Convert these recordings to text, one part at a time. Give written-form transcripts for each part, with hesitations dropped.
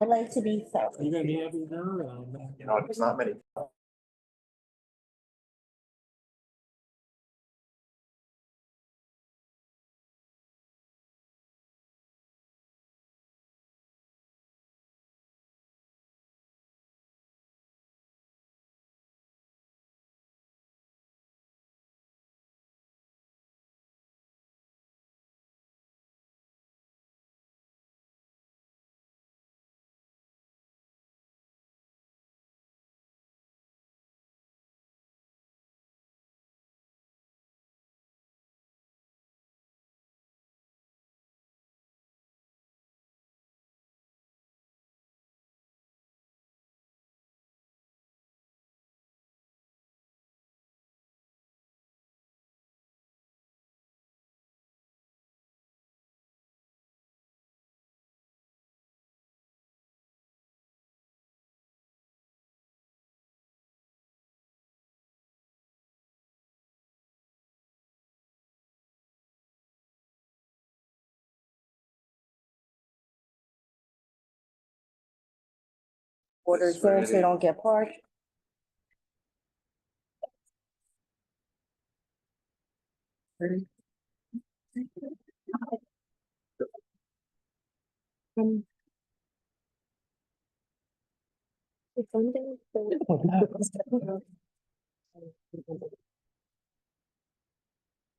I'd like to be so. You gonna be happy now? You know, there's not many. Order so they don't get parked.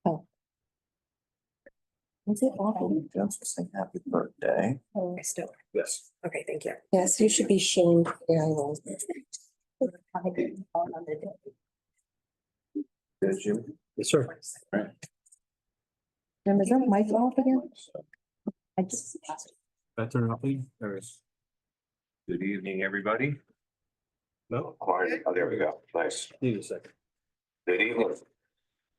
Oh. Is it awful? Just say happy birthday. Oh, I still, Yes. okay, thank you. yes, you should be shamed. Yeah, I will. Did you? Yes, sir. And is that my fault again? I just. I turn it off, please. Good evening, everybody. No, Quiet. Oh, there we go. Nice. need a second. Good evening.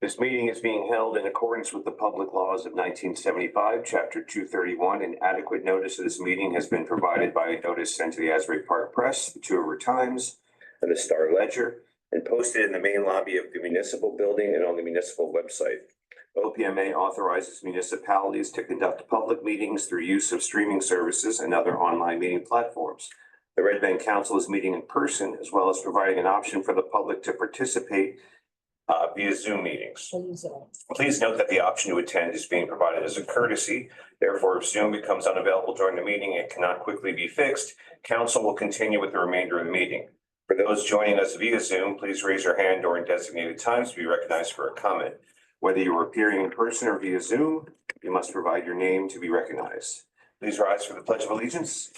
This meeting is being held in accordance with the public laws of 1975, Chapter 231, and adequate notice of this meeting has been provided by a notice sent to the Asbury Park Press, the Two River Times, and the Star Ledger, and posted in the main lobby of the municipal building and on the municipal website. OPMA authorizes municipalities to conduct public meetings through use of streaming services and other online meeting platforms. The Red Bank Council is meeting in person, as well as providing an option for the public to participate via Zoom meetings. Please note that the option to attend is being provided as a courtesy. Therefore, if Zoom becomes unavailable during the meeting and cannot quickly be fixed, council will continue with the remainder of the meeting. For those joining us via Zoom, please raise your hand during designated times to be recognized for a comment. Whether you are appearing in person or via Zoom, you must provide your name to be recognized. Please rise for the Pledge of Allegiance.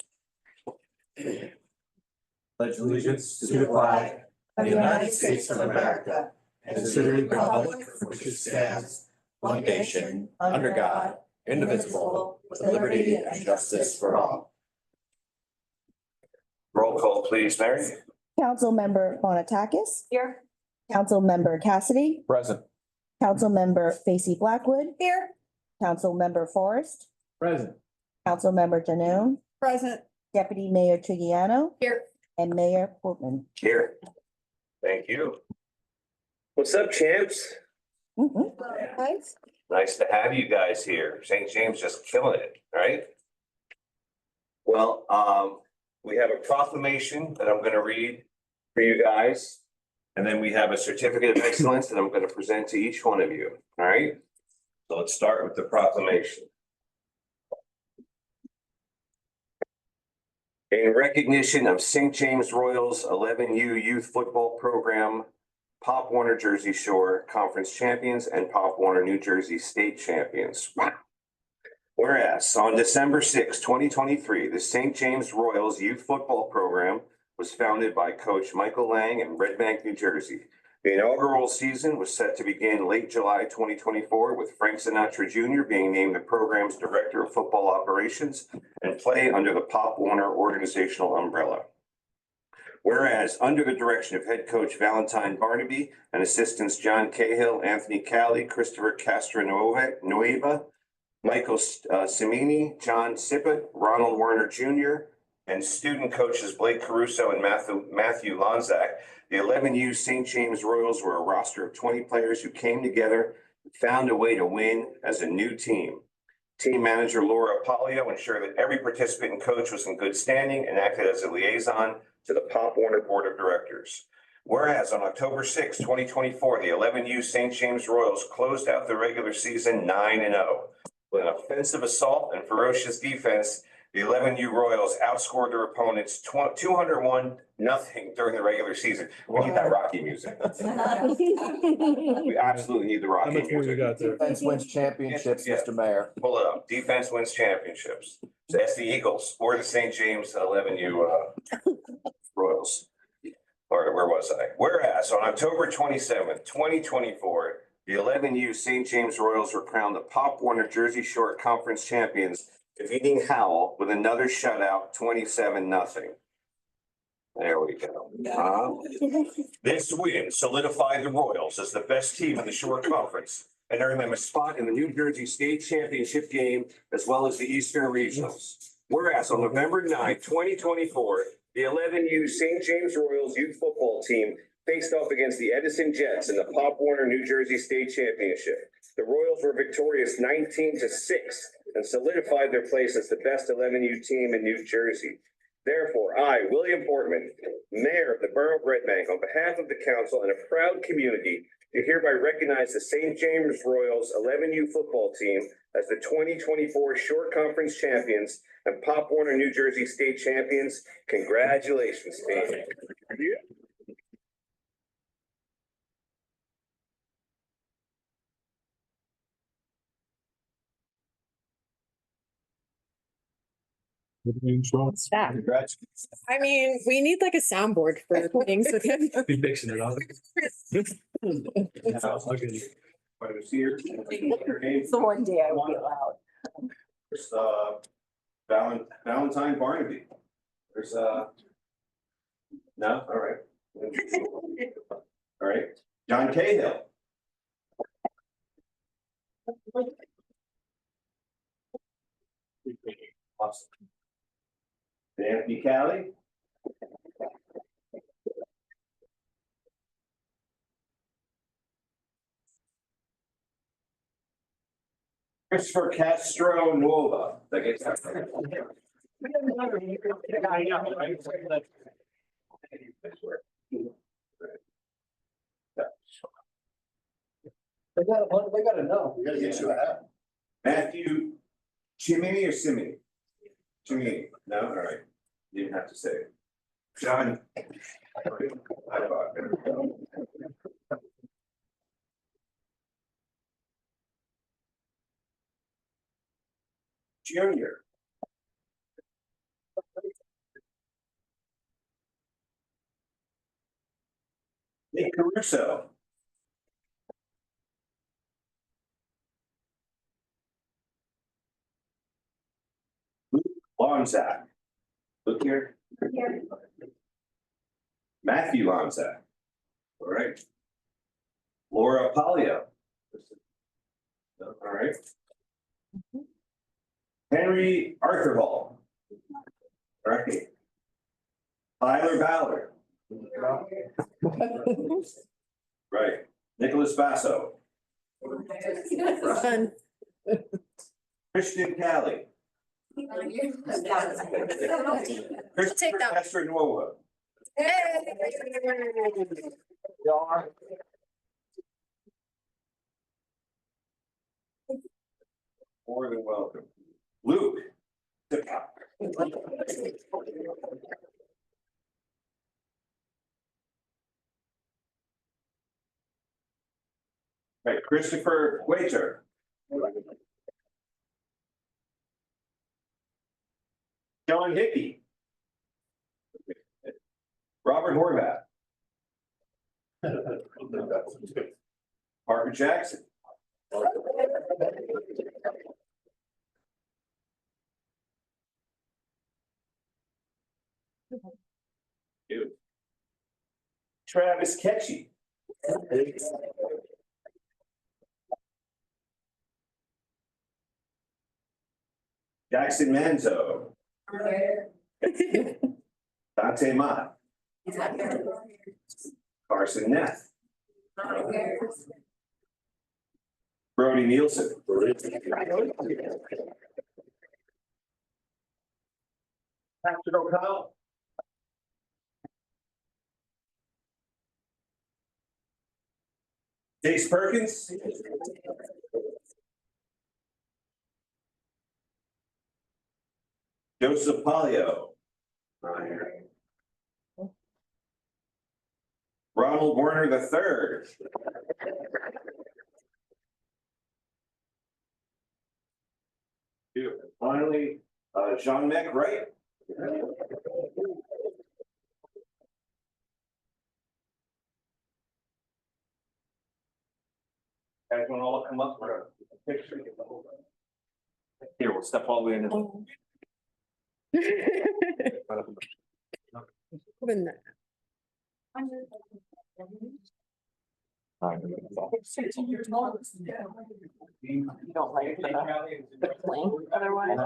Pledge allegiance to the flag of the United States of America and to the republic for which it stands, one nation, under God, indivisible, with liberty and justice for all. Roll call, please, Mary. Councilmember Bonatakis, Here. Councilmember Cassidy, Present. Councilmember Facey Blackwood, Here. Councilmember Forrest, Present. Councilmember Janoon, Present. Deputy Mayor Trigiano, Here. and Mayor Portman. Here. Thank you. What's up, champs? Mhm. Nice to have you guys here. St. James just killing it, right? Well, we have a proclamation that I'm gonna read for you guys. And then we have a certificate of excellence that I'm gonna present to each one of you, all right? So let's start with the proclamation. In recognition of St. James Royals 11U Youth Football Program, Pop Warner Jersey Shore Conference Champions and Pop Warner New Jersey State Champions. Wow. Whereas on December 6, 2023, the St. James Royals Youth Football Program was founded by Coach Michael Lang in Red Bank, New Jersey. The inaugural season was set to begin late July 2024, with Frank Sinatra Jr. being named the program's Director of Football Operations and play under the Pop Warner organizational umbrella. Whereas under the direction of head coach Valentine Barnaby and assistants John Cahill, Anthony Cali, Christopher Castronueva, Michael Cimini, John Sippett, Ronald Werner Jr., and student coaches Blake Caruso and Matthew Lonzak, the 11U St. James Royals were a roster of 20 players who came together and found a way to win as a new team. Team manager Laura Polio ensured that every participant and coach was in good standing and acted as a liaison to the Pop Warner Board of Directors. Whereas on October 6, 2024, the 11U St. James Royals closed out the regular season 9-0. With an offensive assault and ferocious defense, the 11U Royals outscored their opponents 201-0 during the regular season. We need that Rocky music. We absolutely need the How Rocky much more you music. got there? Defense wins championships, Yeah. Mr. Mayor. Pull it up. Defense wins championships. So that's the Eagles or the St. James 11U Royals. All right, where was I? Whereas on October 27th, 2024, the 11U St. James Royals were crowned the Pop Warner Jersey Shore Conference champions, defeating Howell with another shutout, 27-0. There we go. This win solidified the Royals as the best team in the Shore Conference and earned them a spot in the New Jersey State Championship game as well as the Eastern Regionals. Whereas on November 9th, 2024, the 11U St. James Royals youth football team faced off against the Edison Jets in the Pop Warner New Jersey State Championship. The Royals were victorious 19-6 and solidified their place as the best 11U team in New Jersey. Therefore, I, William Portman, Mayor of the Borough of Red Bank, on behalf of the council and a proud community, do hereby recognize the St. James Royals 11U football team as the 2024 Shore Conference champions and Pop Warner New Jersey State champions. Congratulations, team. Staff. Congratulations. I mean, we need like a soundboard for things with him. Be mixing it up. It's the one day I won't be allowed. There's Valentine Barnaby. There's no, all right. All right, John Cahill. Awesome. Anthony Callie. Christopher Castro Nuova. Did I get that right? They gotta know. We gotta get you a hat. Matthew Chimini or Simini? Chimini, no, all right. You didn't have to say it. John. Junior. Nick Caruso. Luke Lonzak. Look here. Matthew Lonzak. All right. Laura Polio. All right. Henry Arthur Hall. All right. Tyler Ballard. Right. Nicholas Basso. Fun. Christian Callie. Christopher that. Castro Nuova. More than welcome. Luke. Right, Christopher Waiter. John Hickey. Robert Horvath. Parker Jackson. Dude. Travis Ketchy. Jackson Manzo. Dante Mott. Carson Neff. Brody Nielsen. Patrick O'Connell. Jace Perkins. Joseph Polio. Ronald Warner III. Finally, Jean Mac Wright. Guys want to all come up for a picture? Here, we'll step all the way in. Even that. You don't like the plank otherwise.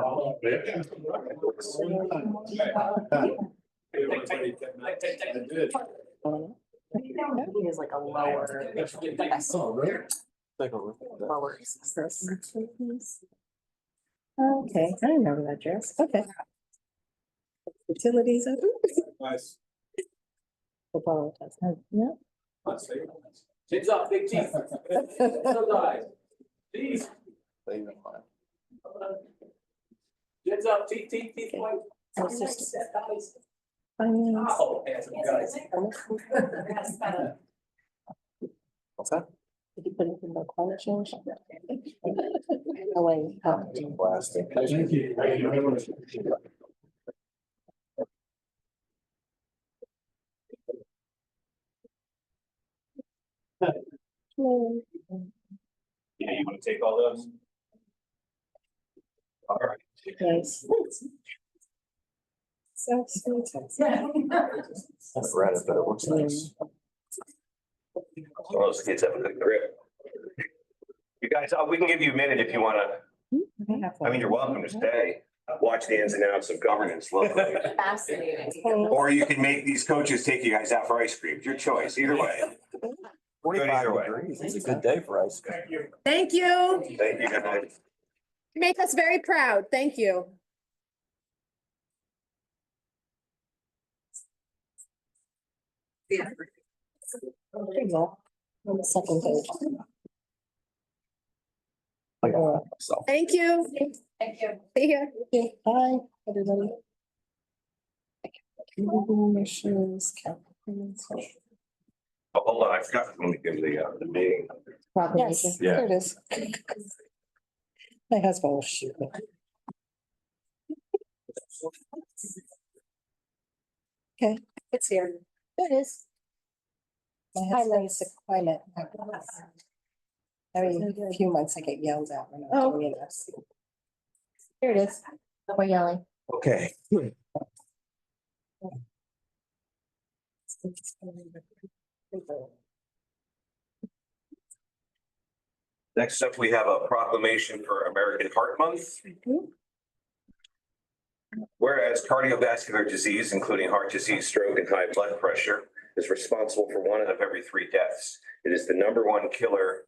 He is like a lower. Lower. Okay, I remember that dress. Okay. Utilities. Nice. Football, yeah. Tits up, big teeth. Those eyes. Teeth. Tits up, teeth, white. So it's just finance. Oh, handsome guys. What's that? Did you put it in the climate change? No way. Plastic. Thank you. Yeah, you want to take all those? All right. Nice. So sweet. I've read it, but it looks nice. Some of those kids have a good grip. You guys, we can give you a minute if you want to. I mean, you're welcome to stay, watch the ins and outs of governance locally. Fascinating. Or you can make these coaches take you guys out for ice cream. It's your choice, either way. 45 either way. degrees. It's a good day for ice cream. Thank you. Thank you, guys. You make us very proud. Thank you. There you go. On the second page. I got it myself. Thank you. Thank you. See ya. Okay, bye, everybody. Missions, Oh, hold on, I forgot to give the meeting. proclamation. Yeah. There it is. My husband will shoot me. Okay, it's here. There it is. My husband's a climate. Every few months I get yelled at when I'm doing this. Here it is. We're yelling. Okay. Next up, we have a proclamation for American Heart Month. Whereas cardiovascular disease, including heart disease, stroke, and high blood pressure, is responsible for 1 out of every 3 deaths. It is the #1 killer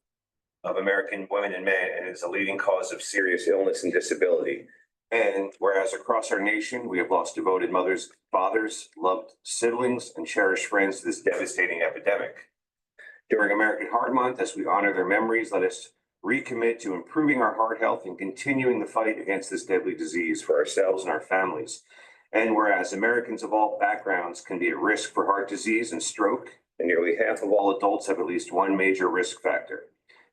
of American women and men, and is a leading cause of serious illness and disability. And whereas across our nation, we have lost devoted mothers, fathers, loved siblings, and cherished friends to this devastating epidemic. During American Heart Month, as we honor their memories, let us recommit to improving our heart health and continuing the fight against this deadly disease for ourselves and our families. And whereas Americans of all backgrounds can be at risk for heart disease and stroke, and nearly half of all adults have at least one major risk factor.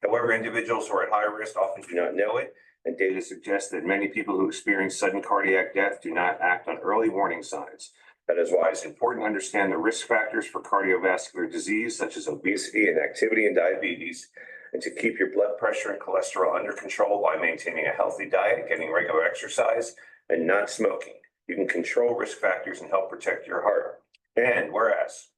However, individuals who are at high risk often do not know it, and data suggests that many people who experience sudden cardiac death do not act on early warning signs. That is why it's important to understand the risk factors for cardiovascular disease, such as obesity, inactivity, and diabetes, and to keep your blood pressure and cholesterol under control by maintaining a healthy diet, getting regular exercise, and not smoking. You can control risk factors and help protect your heart. And whereas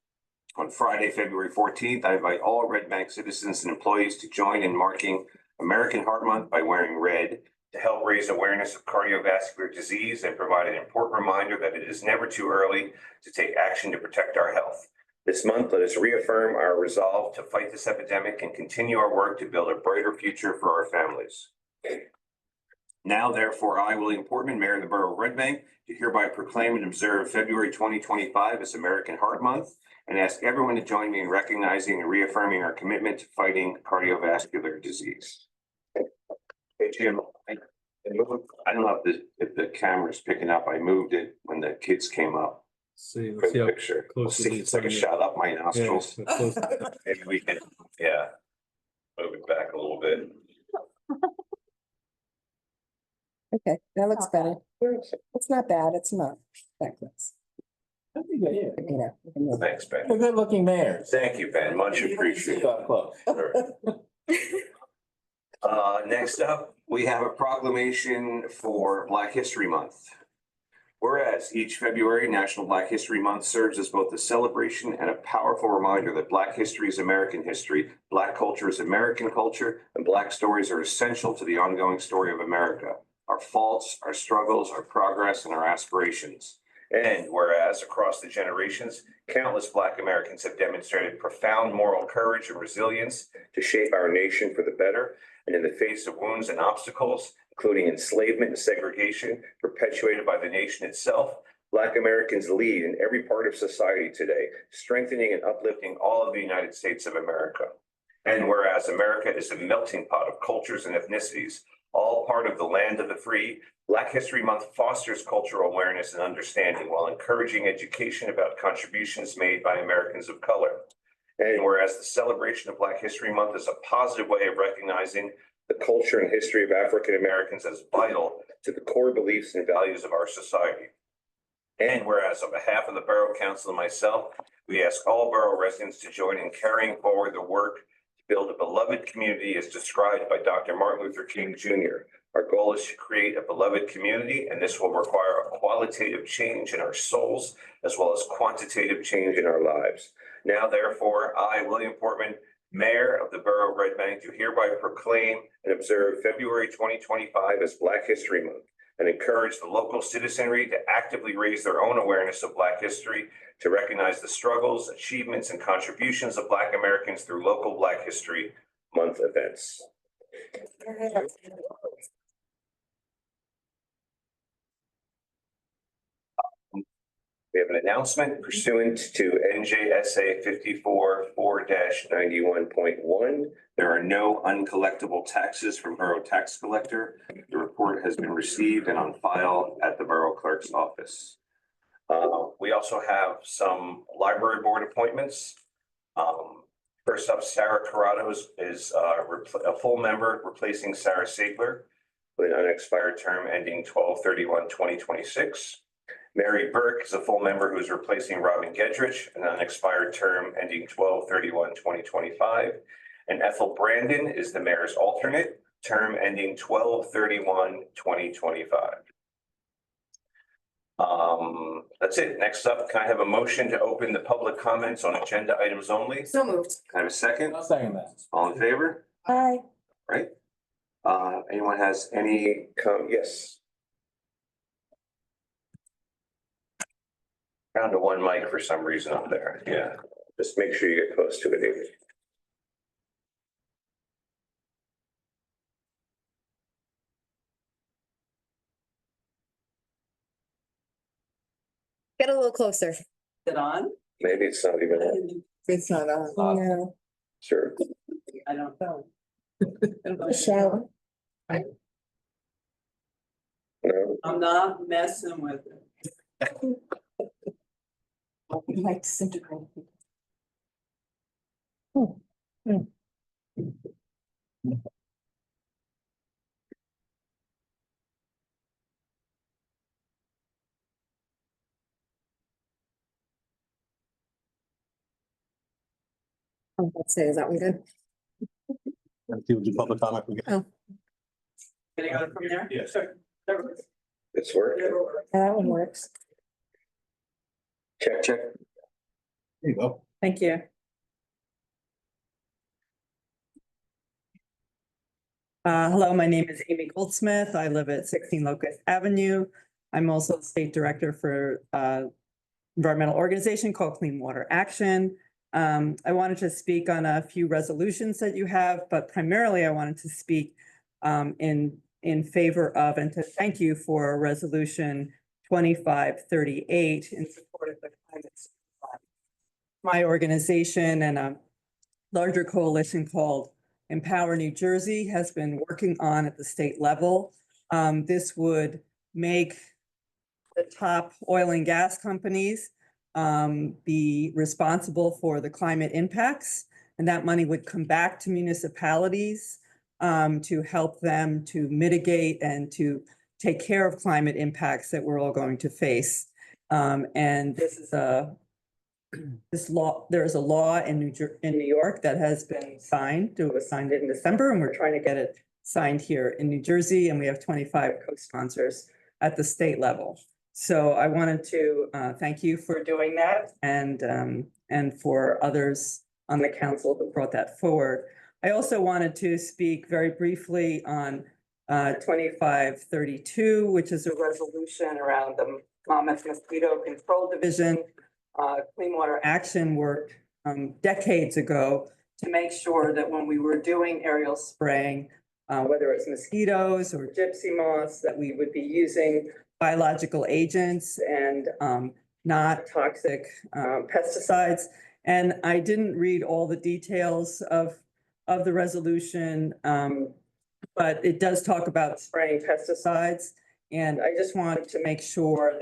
on Friday, February 14th, I invite all Red Bank citizens and employees to join in marking American Heart Month by wearing red to help raise awareness of cardiovascular disease and provide an important reminder that it is never too early to take action to protect our health. This month, let us reaffirm our resolve to fight this epidemic and continue our work to build a brighter future for our families. Now, therefore, I, William Portman, Mayor of the Borough of Red Bank, do hereby proclaim and observe February 2025 as American Heart Month and ask everyone to join me in recognizing and reaffirming our commitment to fighting cardiovascular disease. Hey, Jim, I don't know if the camera's picking up. I moved it when the kids came up. See, For let's see the how picture. close it is. It's like a shot up my Yeah, nostrils. it's close. Maybe we can, yeah, move it back a little bit. Okay, that looks better. It's not bad. It's not that close. You know, we can move it. Thanks, Ben. A good looking mayor. Thank you, Ben. Much appreciated. Up close. Next up, we have a proclamation for Black History Month. Whereas each February, National Black History Month serves as both a celebration and a powerful reminder that Black history is American history, Black culture is American culture, and Black stories are essential to the ongoing story of America, our faults, our struggles, our progress, and our aspirations. And whereas across the generations, countless Black Americans have demonstrated profound moral courage and resilience to shape our nation for the better, and in the face of wounds and obstacles, including enslavement and segregation perpetuated by the nation itself, Black Americans lead in every part of society today, strengthening and uplifting all of the United States of America. And whereas America is a melting pot of cultures and ethnicities, all part of the land of the free, Black History Month fosters cultural awareness and understanding while encouraging education about contributions made by Americans of color. And whereas the celebration of Black History Month is a positive way of recognizing the culture and history of African Americans as vital to the core beliefs and values of our society. And whereas on behalf of the Borough Council and myself, we ask all borough residents to join in carrying forward the work to build a beloved community as described by Dr. Martin Luther King Jr. Our goal is to create a beloved community, and this will require a qualitative change in our souls as well as quantitative change in our lives. Now, therefore, I, William Portman, Mayor of the Borough of Red Bank, do hereby proclaim and observe February 2025 as Black History Month and encourage the local citizenry to actively raise their own awareness of Black history, to recognize the struggles, achievements, and contributions of Black Americans through local Black History Month events. We have an announcement pursuant to NJSA 54-4-91.1. There are no uncollectible taxes from Borough Tax Collector. The report has been received and on file at the Borough Clerk's office. We also have some library board appointments. First up, Sarah Corrado is a full member replacing Sarah Sapler with an unexpired term ending 12/31/2026. Mary Burke is a full member who is replacing Robin Gedrich, an unexpired term ending 12/31/2025. And Ethel Brandon is the mayor's alternate, term ending 12/31/2025. That's it. Next up, can I have a motion to open the public comments on agenda items only? So moved. Can I have a second? I'll second that. All in favor? Hi. Right? Anyone has any yes? Down to one mic for some reason up there. Yeah, just make sure you get close to it. Amy. Get a little closer. It on? Maybe it's not even on. It's not on. No. Sure. I don't know. Michelle. No. I'm not messing with it. You like disintegrate. Let's say, is that one good? Let's see what the public comment we get. Can I go from there? Yeah. Sure. That works. It's working. Whatever works. That one works. Check, check. There you go. Thank you. Hello, my name is Amy Goldsmith. I live at 16 Locust Avenue. I'm also state director for environmental organization called Clean Water Action. I wanted to speak on a few resolutions that you have, but primarily I wanted to speak in favor of and to thank you for Resolution 2538 in support of the climate. My organization and a larger coalition called Empower New Jersey has been working on at the state level. This would make the top oil and gas companies be responsible for the climate impacts, and that money would come back to municipalities to help them to mitigate and to take care of climate impacts that we're all going to face. And this is there is a law in New York that has been signed. It was signed in December, and we're trying to get it signed here in New Jersey, and we have 25 co-sponsors at the state level. So I wanted to thank you for doing that, and for others on the council who brought that forward. I also wanted to speak very briefly on 2532, which is a resolution around the Monmouth Mosquito Control Division. Clean Water Action worked decades ago to make sure that when we were doing aerial spraying, whether it's mosquitoes or gypsy moths, that we would be using biological agents and not toxic pesticides. And I didn't read all the details of the resolution, but it does talk about spraying pesticides. And I just wanted to make sure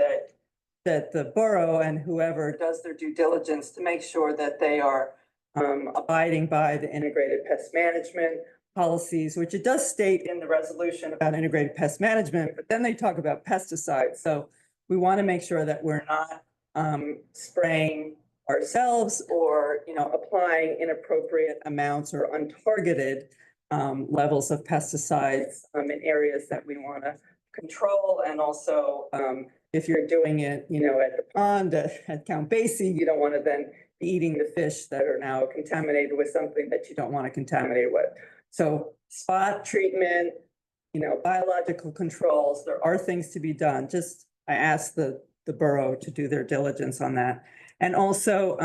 that the borough and whoever does their due diligence to make sure that they are abiding by the integrated pest management policies, which it does state in the resolution about integrated pest management, but then they talk about pesticides. So we want to make sure that we're not spraying ourselves or, applying inappropriate amounts or untargeted levels of pesticides in areas that we want to control. And also, if you're doing it, at the pond at Count Basie, you don't want to then be eating the fish that are now contaminated with something that you don't want to contaminate with. So spot treatment, biological controls, there are things to be done. I asked the borough to do their diligence on that. And also,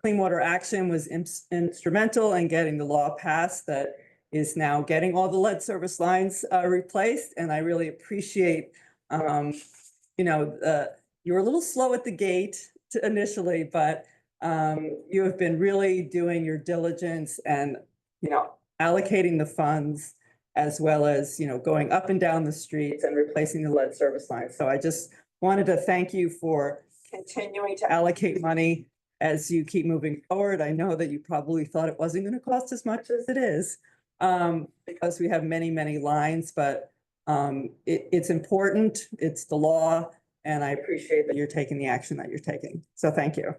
Clean Water Action was instrumental in getting the law passed that is now getting all the lead service lines replaced. And I really appreciate, you were a little slow at the gate initially, but you have been really doing your diligence and, allocating the funds as well as, going up and down the streets and replacing the lead service lines. So I just wanted to thank you for continuing to allocate money as you keep moving forward. I know that you probably thought it wasn't going to cost as much as it is because we have many, many lines, but it's important. It's the law. And I appreciate that you're taking the action that you're taking. So thank you.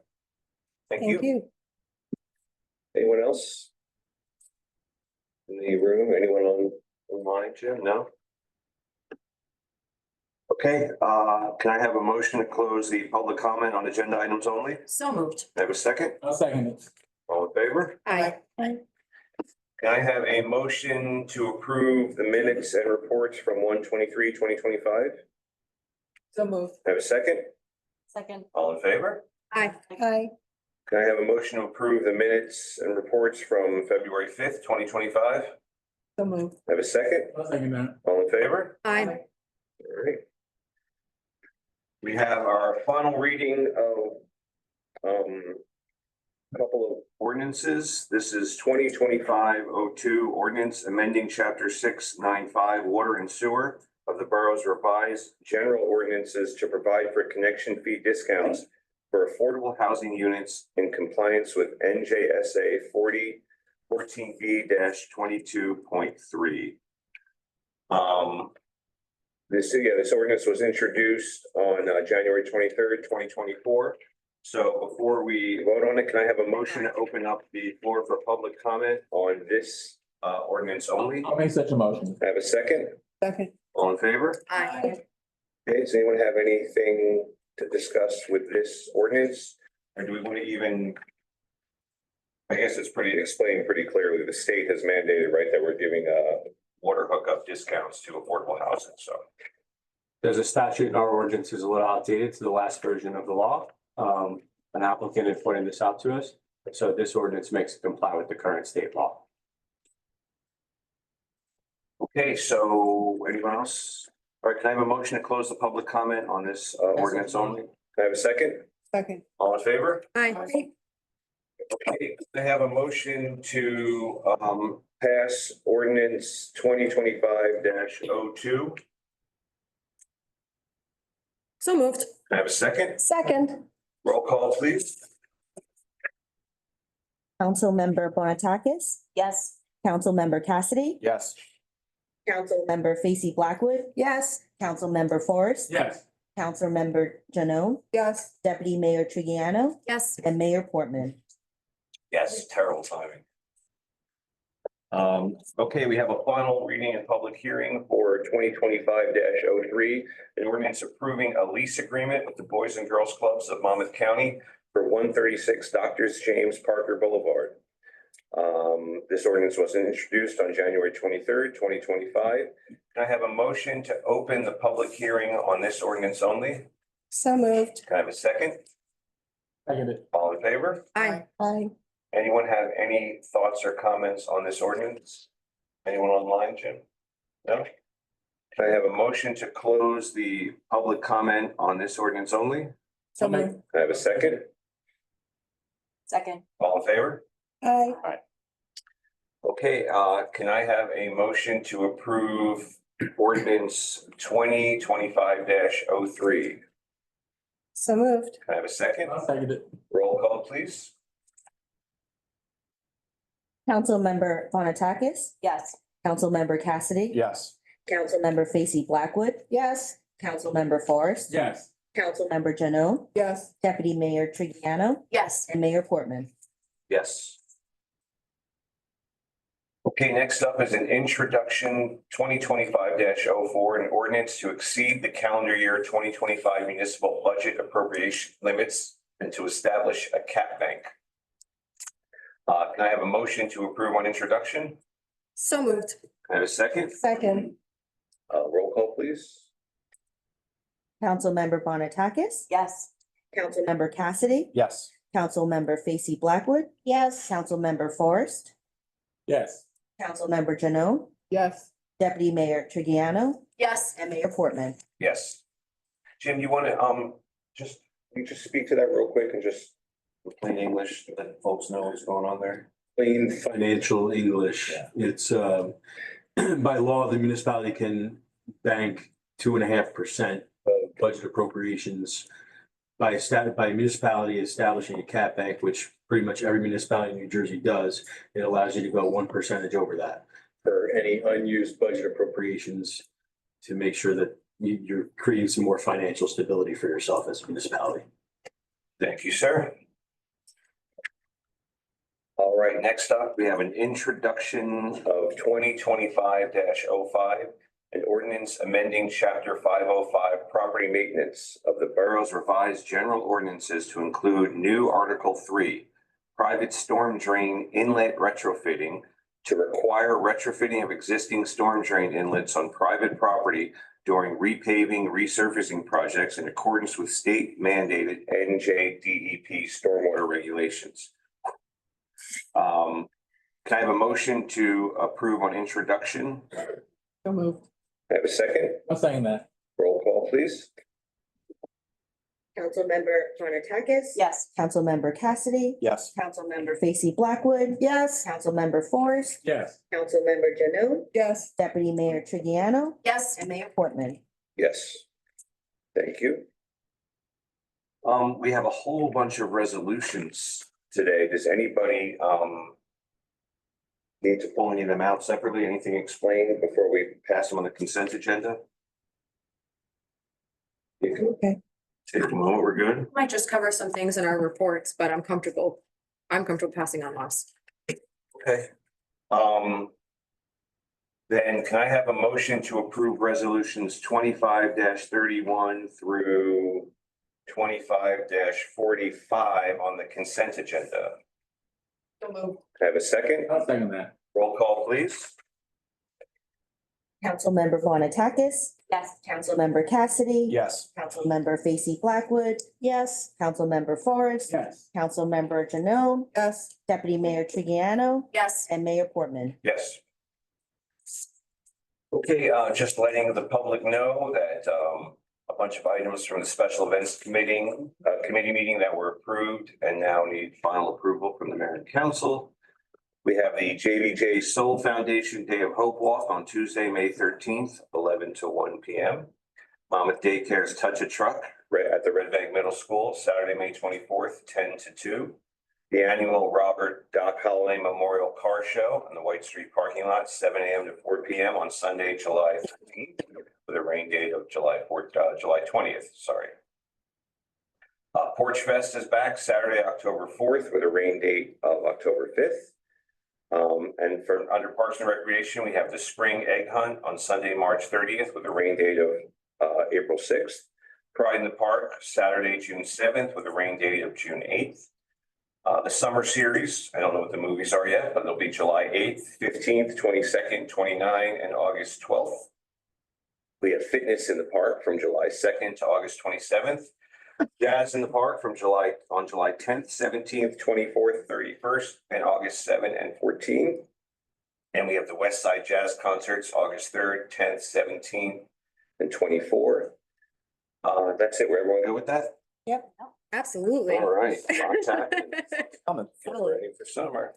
Thank Thank you. you. Anyone else? In the room, anyone online, Jim? No? Okay, can I have a motion to close the public comment on agenda items only? So moved. Have a second? I'll second it. All in favor? Aye. Can I have a motion to approve the minutes and reports from 1/23/2025? So moved. Have a second? Second. All in favor? Aye. Hi. Can I have a motion to approve the minutes and reports from February 5th, 2025? So moved. Have a second? I'll second that. All in favor? Aye. All right. We have our final reading of a couple of ordinances. This is 2025-02 ordinance amending chapter 695 water and sewer of the borough's revised general ordinances to provide for connection fee discounts for affordable housing units in compliance with NJSA 4014B-22.3. This ordinance was introduced on January 23rd, 2024. So before we vote on it, can I have a motion to open up the floor for public comment on this ordinance only? I'll make such a motion. Have a second? Second. All in favor? Aye. Okay, does anyone have anything to discuss with this ordinance? Or do we want to even? I guess it's explained pretty clearly. The state has mandated, right, that we're giving water hookup discounts to affordable housing, so. There's a statute in our ordinance is a little outdated to the last version of the law. an applicant is pointing this out to us. So this ordinance makes it comply with the current state law. Okay, so anyone else? All right, can I have a motion to close the public comment on this ordinance only? Can I have a second? Second. All in favor? Aye. Okay, I have a motion to pass ordinance 2025-02. So moved. Can I have a second? Second. Roll call, please. Councilmember Bonatakis, Yes. Councilmember Cassidy, Yes. Councilmember Facy Blackwood, Yes. Councilmember Forrest. Yes. Councilmember Janone, Yes. Deputy Mayor Trigiano, Yes. and Mayor Portman. Yes, terrible timing. Okay, we have a final reading and public hearing for 2025-03, an ordinance approving a lease agreement with the Boys and Girls Clubs of Monmouth County for 136 Doctors James Parker Boulevard. This ordinance was introduced on January 23rd, 2025. Can I have a motion to open the public hearing on this ordinance only? So moved. Can I have a second? Seconded. All in favor? Aye. Aye. Anyone have any thoughts or comments on this ordinance? Anyone online, Jim? No? Can I have a motion to close the public comment on this ordinance only? So moved. Can I have a second? Second. All in favor? Aye. Okay, can I have a motion to approve ordinance 2025-03? So moved. Can I have a second? Seconded. Roll call, please. Councilmember Bonatakis, Yes. Councilmember Cassidy, Yes. Councilmember Facy Blackwood, Yes. Councilmember Forrest. Yes. Councilmember Janone, Yes. Deputy Mayor Trigiano, Yes. and Mayor Portman. Yes. Okay, next up is an introduction 2025-04, an ordinance to exceed the calendar year 2025 municipal budget appropriation limits and to establish a cap bank. Can I have a motion to approve on introduction? So moved. Can I have a second? Second. Roll call, please. Councilmember Bonatakis, Yes. Councilmember Cassidy, Yes. Councilmember Facy Blackwood, Yes. Councilmember Forrest, Yes. Councilmember Janone, Yes. Deputy Mayor Trigiano, Yes. and Mayor Portman. Yes. Jim, you want to you just speak to that real quick and just in plain English, let folks know what's going on there? Plain financial English. It's by law, the municipality can bank 2.5% of budget appropriations by municipality establishing a cap bank, which pretty much every municipality in New Jersey does. It allows you to go 1% over that for any unused budget appropriations to make sure that you're creating some more financial stability for yourself as a municipality. Thank you, sir. All right, next up, we have an introduction of 2025-05, an ordinance amending chapter 505 property maintenance of the borough's revised general ordinances to include new Article 3, private storm drain inlet retrofitting, to require retrofitting of existing storm drain inlets on private property during repaving, resurfacing projects in accordance with state mandated NJDEP stormwater regulations. Can I have a motion to approve on introduction? So moved. I have a second. I'm saying that. Roll call, please. Councilmember Bonatakis. Yes. Councilmember Cassidy, Yes. Councilmember Facy Blackwood, Yes. Councilmember Forrest, Yes. Councilmember Janone, Yes. Deputy Mayor Trigiano, Yes. and Mayor Portman. Yes. Thank you. We have a whole bunch of resolutions today. Does anybody need to pull any of them out separately? Anything explained before we pass them on the consent agenda? You can Okay. take a moment, we're good. Might just cover some things in our reports, but I'm comfortable passing on loss. Okay. Then can I have a motion to approve resolutions 25-31 through 25-45 on the consent agenda? So moved. Can I have a second? I'm saying that. Roll call, please. Councilmember Bonatakis, Yes. Councilmember Cassidy. Yes. Councilmember Facie Blackwood. Yes. Councilmember Forrest. Yes. Councilmember Janone. Yes. Deputy Mayor Trigiano Yes. and Mayor Portman. Yes. Okay, just letting the public know that a bunch of items from the special events committee meeting that were approved and now need final approval from the mayor and council. We have the JVJ Soul Foundation Day of Hope Walk on Tuesday, May 13th, 11 to 1 p.m. Monmouth Daycare's Touch a Truck at the Red Bank Middle School, Saturday, May 24th, 10 to 2. The annual Robert Doc Holiday Memorial Car Show in the White Street parking lot, 7 a.m. to 4 p.m. on Sunday, July 13th, with a rain date of July 20th, sorry. Porch Fest is back Saturday, October 4th, with a rain date of October 5th. And for under Parks and Recreation, we have the Spring Egg Hunt on Sunday, March 30th, with a rain date of April 6th. Pride in the Park, Saturday, June 7th, with a rain date of June 8th. The Summer Series, I don't know what the movies are yet, but they'll be July 8th, 15th, 22nd, 29th, and August 12th. We have Fitness in the Park from July 2nd to August 27th. Jazz in the Park from July 10th, 17th, 24th, 31st, and August 7th and 14th. And we have the West Side Jazz Concerts, August 3rd, 10th, 17th, and 24th. That's it. We're everyone good with that? Absolutely. All right. Lots happening. Coming. Get ready for summer.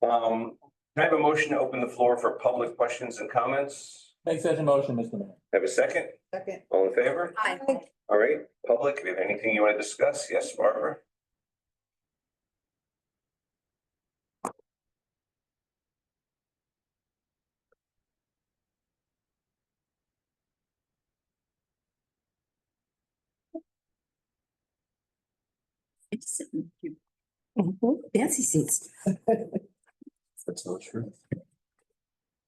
Can I have a motion to open the floor for public questions and comments? Make such a motion, Mr. Mayor. Have a second? Second. All in favor? Hi. All right, public, if you have anything you want to discuss? Yes, Barbara? Fancy seats. That's not true.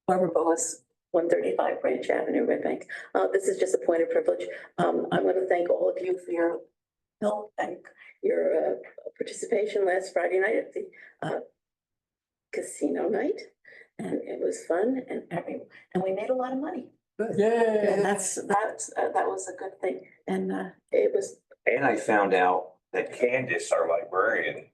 Barbara Boas, 135 Branch Avenue, Red Bank. This is just a point of privilege. I want to thank all of you for your help and your participation last Friday night at the casino night. And it was fun and we made a lot of money. Yay. And that was a good thing. And it was. And I found out that Candace, our librarian,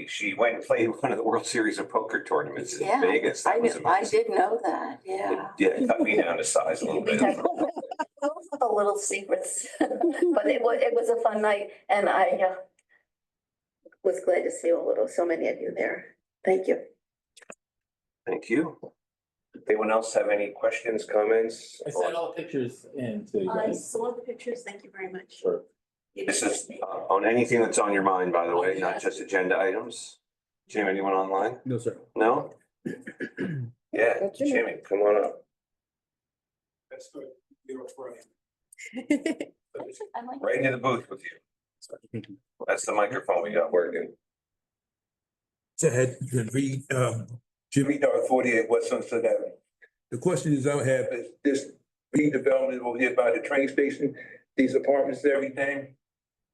she went and played one of the World Series of Poker tournaments in Yeah, Vegas. That was I amazing. did know that, yeah. Yeah, it cut me down to size a little bit. Those are the little secrets, but it was a fun night and I was glad to see so many of you there. Thank you. Thank you. Anyone else have any questions, comments? I sent all the pictures in to you guys. saw the pictures. Thank you very much. Sure. This is on anything that's on your mind, by the way, not just agenda items. Jim, anyone online? No, sir. No? Yeah, That's Jimmy. Jimmy, come on up. That's good. You're right. I like Right into the booth with you. That's the microphone we got working. I had to read, Jimmy Dart 48 West Sunset Avenue. the question is I have, Is this redevelopment over here by the train station, these apartments and everything?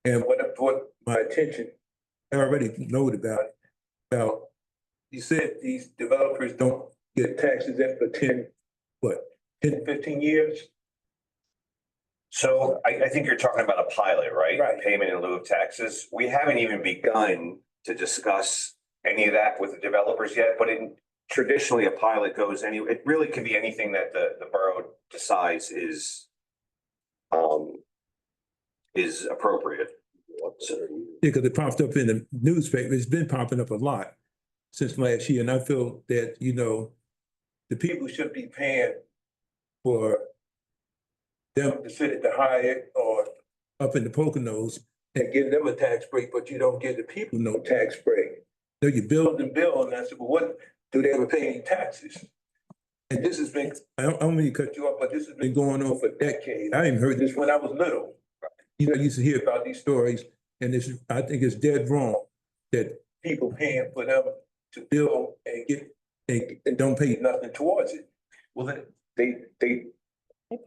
and What brought my attention, I already know about it. About, you said these developers don't get taxes in for 10, what, 10, 15 years? So I think you're talking about a pilot, right? Right. Payment in lieu of taxes. We haven't even begun to discuss any of that with the developers yet, but traditionally a pilot goes it really could be anything that the borough decides is appropriate. because it popped up in the newspaper, it's been popping up a lot since last year, and I feel that, the people People should be paying for them the city to hire it or up in the Poconos, and give them a tax break, but you don't give the people no tax break. know, you build, Build and bill, and I said, well, what, do they ever pay any taxes? And this has been, I don't mean to cut cut you off, but this has been been going on for decades. I ain't heard this, This when I was little. I used to hear about these stories, and I think it's dead wrong that People paying for them to build and get, and don't pay. nothing towards it. Well, they,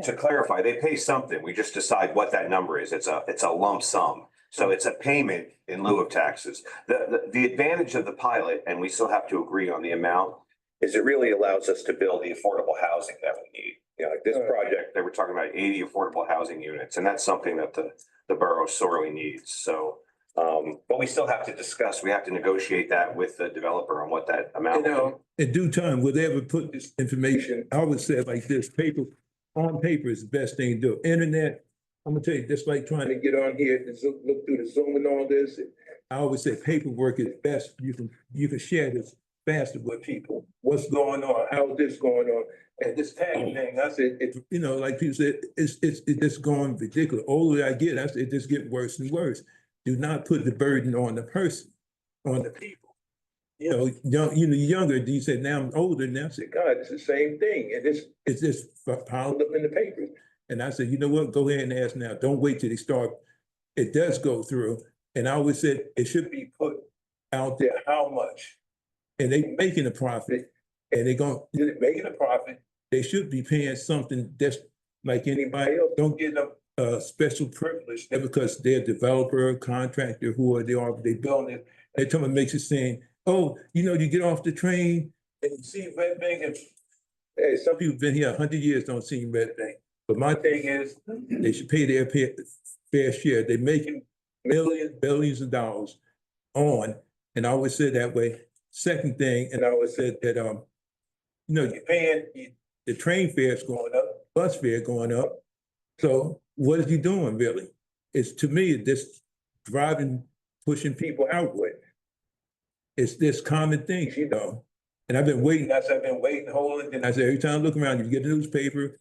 to clarify, they pay something. We just decide what that number is. It's a lump sum. So it's a payment in lieu of taxes. The advantage of the pilot, and we still have to agree on the amount, is it really allows us to build the affordable housing that we need. Yeah, like this project, they were talking about 80 affordable housing units, and that's something that the borough sorely needs, so. But we still have to discuss, we have to negotiate that with the developer on what that amount. In due time, will they ever put this information, I would say it like this, paper, on paper is the best thing to do. Internet, I'm gonna tell you, just like trying to get on here and look through the Zoom and all this. I always say paperwork is best. You can share this faster with people. What's going on? How's this going on? And this tag thing, I said, it's, you know, like people said, it's just going ridiculous. Older I get, I said, it just get worse and worse. Do not put the burden on the person, on the people. You know, younger, you said, now I'm older, now I said, God, it's the same thing. And it's just piled up in the papers. And I said, you know what, go ahead and ask now. Don't wait till they start. It does go through. And I always said, it should be put out there how much. And they making a profit, and they're making a profit. They should be paying something that's like anybody else. Don't get a special privilege because they're a developer, contractor, they building it. They tell me makes it saying, oh, you get off the train and you see Red Bank. And hey, some people been here 100 years, don't see Red Bank. But my thing is, they should pay their fair share. They're making millions, billions of dollars on, and I always said that way. Second thing, and I always said that, you're paying, the train fare's going up, bus fare going up. So what is he doing really? It's, to me, this driving, pushing people outward. It's this common things, and I've been waiting, holding, and I said, every time I look around, you get the newspaper,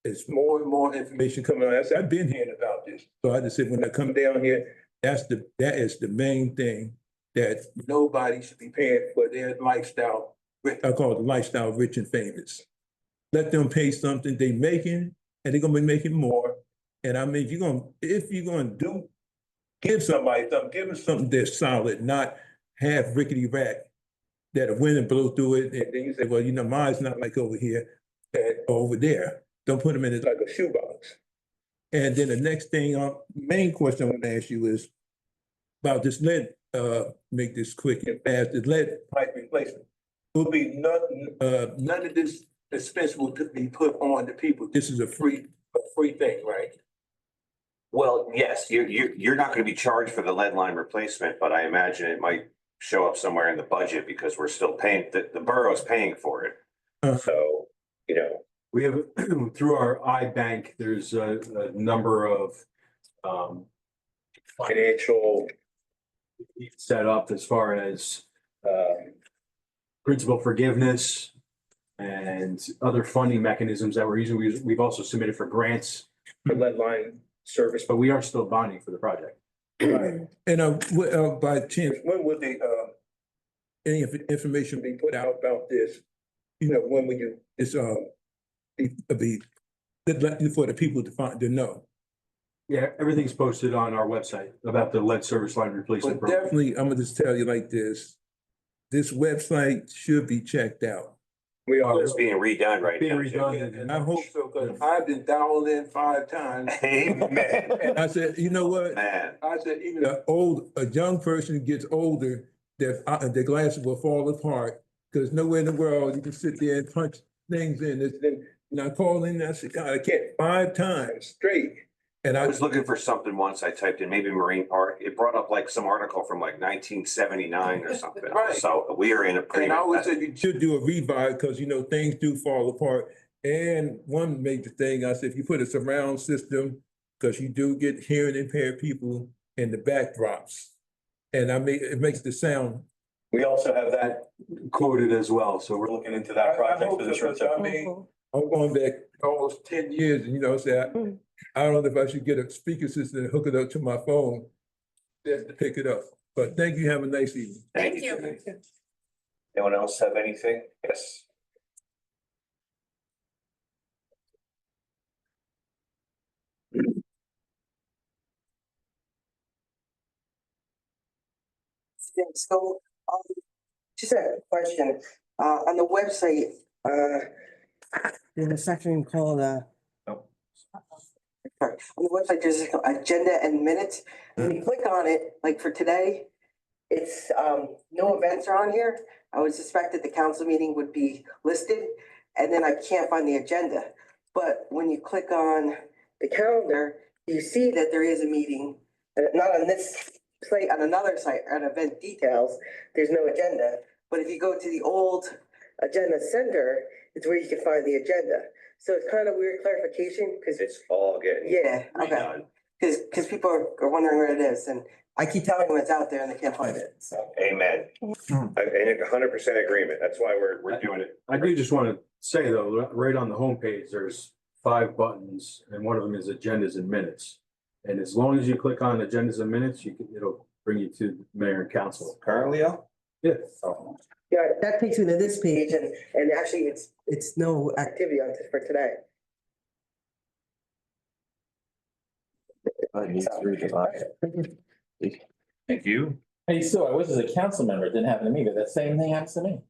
it's more and more information coming on. I said, I've been hearing about this. So I just said, when I come down here, that is the main thing, that nobody should be paying for their lifestyle. I call it the lifestyle rich and famous. Let them pay something they making, and they're gonna be making more. And I mean, if you're gonna give somebody something, give them something that's solid, not half rickety rack that a wind and blow through it. And then you say, well, mine's not like over here and over there. Don't put them in it like a shoebox. And then the next thing, main question I want to ask you is about this lead, make this quick and fast, the lead pipe replacement. Will be none of this expense will be put on the people. This is a free thing, right? Well, yes, you're not gonna be charged for the lead line replacement, but I imagine it might show up somewhere in the budget because we're still paying, the borough's paying for it. So, We have, through our iBank, there's a number of financial set up as far as principal forgiveness and other funding mechanisms that we're using. We've also submitted for grants for lead line service, but we are still bonding for the project. Right. And by chance, when will any information be put out about this? When will it's be for the people to know? Yeah, everything's posted on our website about the lead service line replacement But program. definitely, I'm gonna just tell you like this. This website should be checked out. We are. It's being redone right now. And I hope so, because I've been dialed in 5 times. Amen. And I said, you know what? Man, I said, even a young person gets older, their glasses will fall apart, because nowhere in the world you can sit there and punch things in. And I called in and I said, God, I can't 5 times straight. And I was looking for something once, I typed in maybe Marine Park, it brought up like some article from like 1979 or something. Right. So we are in a pretty. And I always said you should do a revive, because things do fall apart. And one major thing, I said, if you put a surround system, because you do get hearing impaired people in the backdrops. And I mean, it makes the sound. We also have that quoted as well, so we're looking into that project for the short term. I mean, I'm going back almost 10 years, and say, I don't know if I should get a speaker system and hook it up to my phone just to pick it up. But thank you. Have a nice evening. Thank you. Anyone else have anything? Yes. So, just a question, on the website, there's a section called, sorry, on the website, there's an agenda and minutes. When you click on it, like for today, it's, no events are on here. I would suspect that the council meeting would be listed, and then I can't find the agenda. But when you click on the calendar, you see that there is a meeting, not on this site, on another site, on event details, there's no agenda. But if you go to the old agenda center, it's where you can find the agenda. So it's kind of weird clarification, because It's all getting. yeah, okay. redone. Because people are wondering where it is, and I keep telling them it's out there and they can't find it, so. Amen. And 100% agreement. That's why we're doing it. I do just want to say though, right on the homepage, there's 5 buttons and one of them is agendas and minutes. And as long as you click on agendas and minutes, it'll bring you to mayor and council. Currently, Yeah. Yeah, that takes me to this page, and actually it's no activity on for today. Thank you. Hey, so I was as a council member, it didn't happen to me, but that same thing happens to me.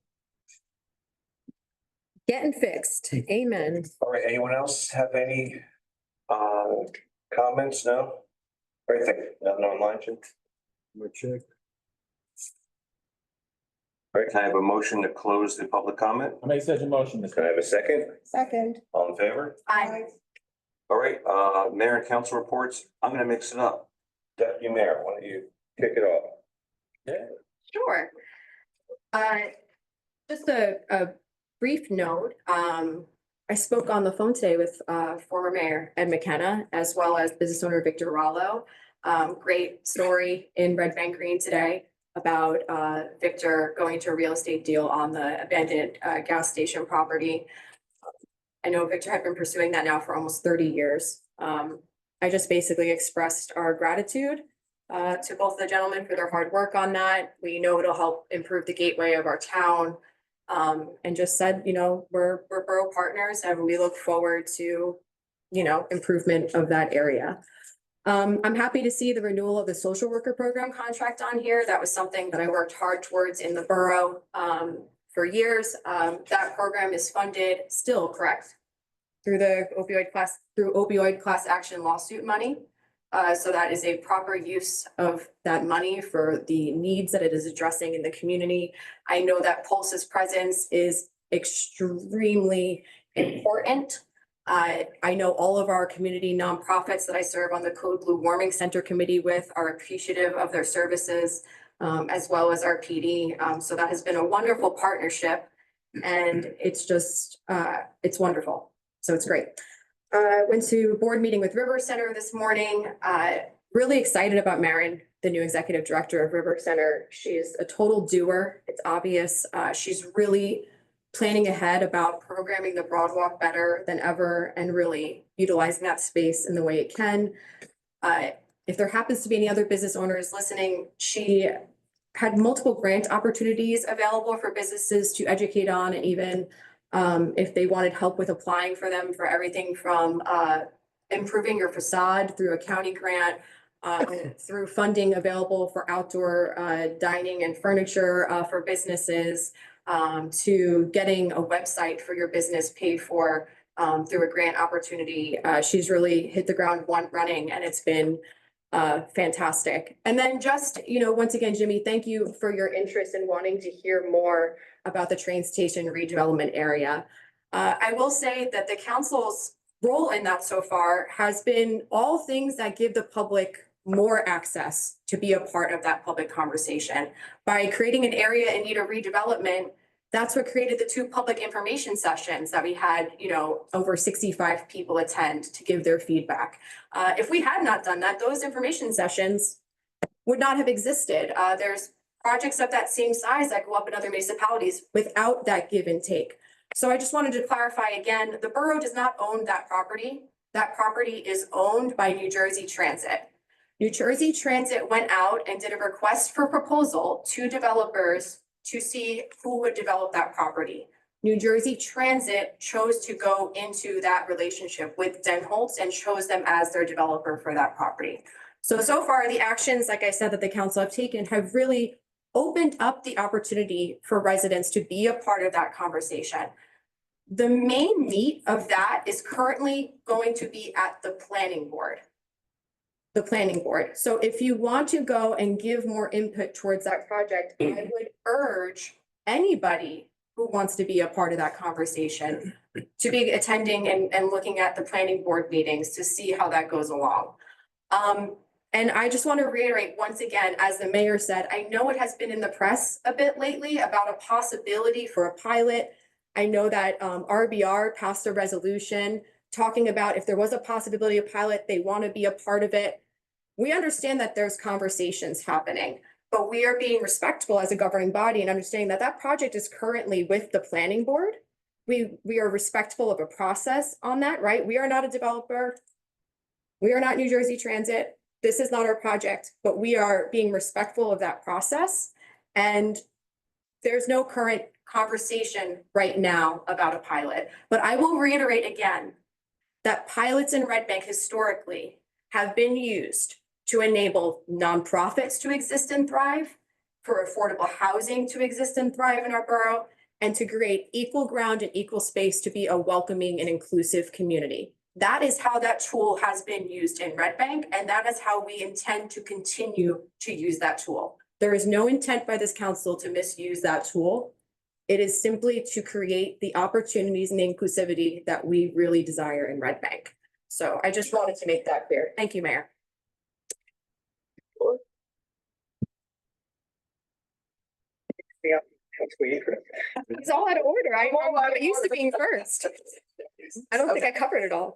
Getting fixed. Amen. All right, anyone else have any comments? No? All right, nothing online, Jim? We'll check. All right, can I have a motion to close the public comment? I make such a motion, Mr. Can I have a second? Second. All in favor? Aye. All right, mayor and council reports. I'm gonna mix it up. Deputy Mayor, why don't you kick it off? Sure. Just a brief note, I spoke on the phone today with former Mayor Ed McKenna, as well as business owner Victor Rollo. Great story in Red Bank Green today about Victor going to a real estate deal on the abandoned gas station property. I know Victor had been pursuing that now for almost 30 years. I just basically expressed our gratitude to both the gentlemen for their hard work on that. We know it'll help improve the gateway of our town. And just said, we're borough partners and we look forward to, improvement of that area. I'm happy to see the renewal of the social worker program contract on here. That was something that I worked hard towards in the borough for years. That program is funded still, correct? Through the opioid class action lawsuit money. So that is a proper use of that money for the needs that it is addressing in the community. I know that Pulse's presence is extremely important. I know all of our community nonprofits that I serve on the Code Blue Warming Center Committee with are appreciative of their services, as well as our PD. So that has been a wonderful partnership and it's just, it's wonderful. So it's great. Went to board meeting with River Center this morning. Really excited about Maren, the new executive director of River Center. She's a total doer. It's obvious. She's really planning ahead about programming the Broadwalk better than ever and really utilizing that space in the way it can. If there happens to be any other business owners listening, she had multiple grant opportunities available for businesses to educate on, and even if they wanted help with applying for them, for everything from improving your facade through a county grant, through funding available for outdoor dining and furniture for businesses, to getting a website for your business paid for through a grant opportunity. She's really hit the ground running and it's been fantastic. And then just, once again, Jimmy, thank you for your interest in wanting to hear more about the train station redevelopment area. I will say that the council's role in that so far has been all things that give the public more access to be a part of that public conversation. By creating an area in need of redevelopment, that's what created the 2 public information sessions that we had, over 65 people attend to give their feedback. If we had not done that, those information sessions would not have existed. There's projects of that same size that go up in other municipalities without that give and take. So I just wanted to clarify again, the borough does not own that property. That property is owned by New Jersey Transit. New Jersey Transit went out and did a request for proposal to developers to see who would develop that property. New Jersey Transit chose to go into that relationship with Denholtz and chose them as their developer for that property. So far, the actions, like I said, that the council have taken have really opened up the opportunity for residents to be a part of that conversation. The main meat of that is currently going to be at the planning board. So if you want to go and give more input towards that project, I would urge anybody who wants to be a part of that conversation, to be attending and looking at the planning board meetings to see how that goes along. And I just want to reiterate once again, as the mayor said, I know it has been in the press a bit lately about a possibility for a pilot. I know that RBR passed a resolution talking about if there was a possibility of pilot, they want to be a part of it. We understand that there's conversations happening, but we are being respectful as a governing body and understanding that that project is currently with the planning board. We are respectful of a process on that, right? We are not a developer. We are not New Jersey Transit. This is not our project, but we are being respectful of that process. And there's no current conversation right now about a pilot. But I will reiterate again that pilots in Red Bank historically have been used to enable nonprofits to exist and thrive, for affordable housing to exist and thrive in our borough, and to create equal ground and equal space to be a welcoming and inclusive community. That is how that tool has been used in Red Bank, and that is how we intend to continue to use that tool. There is no intent by this council to misuse that tool. It is simply to create the opportunities and the inclusivity that we really desire in Red Bank. So I just wanted to make that clear. Thank you, Mayor. Yeah. It's all out of order. I'm used to being first. I don't think I covered it all.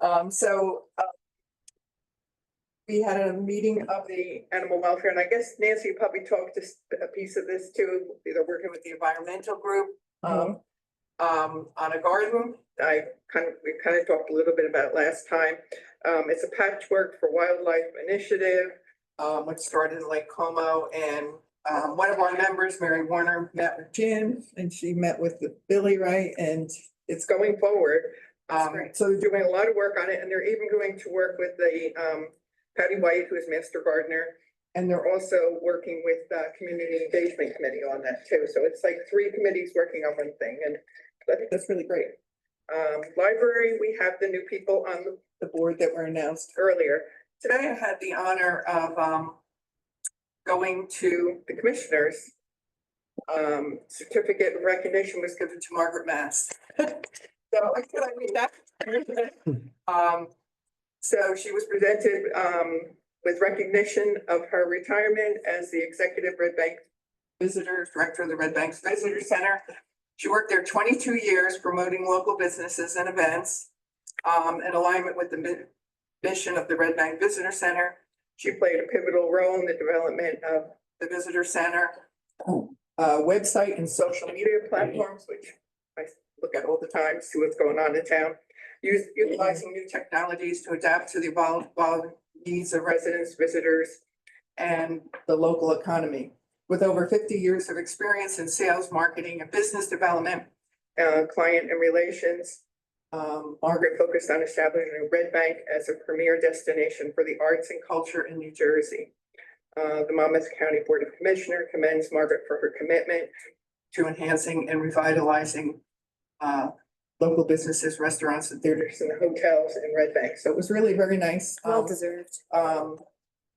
We had a meeting of the animal welfare, and I guess Nancy probably talked to a piece of this too, either working with the environmental group. On a garden, we kind of talked a little bit about it last time. It's a patchwork for wildlife initiative, which started in Lake Como, and one of our members, Mary Warner, met with Jim, and she met with Billy, right? And it's going forward. So they're doing a lot of work on it, and they're even going to work with the Patty White, who is Master Gardener, and they're also working with the Community Engagement Committee on that too. So it's like 3 committees working on one thing, and I think that's really great. Library, we have the new people on the board that were announced earlier. Today I had the honor of going to the commissioners. Certificate of recognition was given to Margaret Mass. So could I read that? So she was presented with recognition of her retirement as the executive Red Bank visitors, director of the Red Bank Visitor Center. She worked there 22 years promoting local businesses and events in alignment with the mission of the Red Bank Visitor Center. She played a pivotal role in the development of the Visitor Center website and social media platforms, which I look at all the time, see what's going on in town. Utilizing new technologies to adapt to the evolving needs of residents, visitors, and the local economy. With over 50 years of experience in sales, marketing, and business development, client and relations, Margaret focused on establishing Red Bank as a premier destination for the arts and culture in New Jersey. The Monmouth County Board of Commissioners commends Margaret for her commitment to enhancing and revitalizing local businesses, restaurants, and theaters, and hotels in Red Bank. So it was really very nice. Well deserved.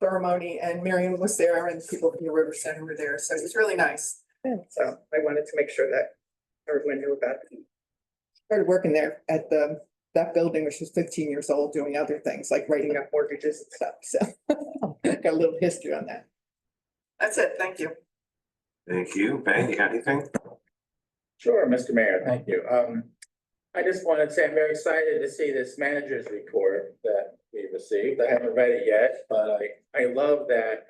Ceremony, and Miriam was there, and people from the River Center were there, so it was really nice. So I wanted to make sure that everyone knew about it. Started working there at that building, which was 15 years old, doing other things like writing up mortgages and stuff. So got a little history on that. That's it. Thank you. Thank you. Ben, you got anything? Sure, Mr. Mayor, thank you. I just wanted to say I'm very excited to see this manager's report that we received. I haven't read it yet, but I love that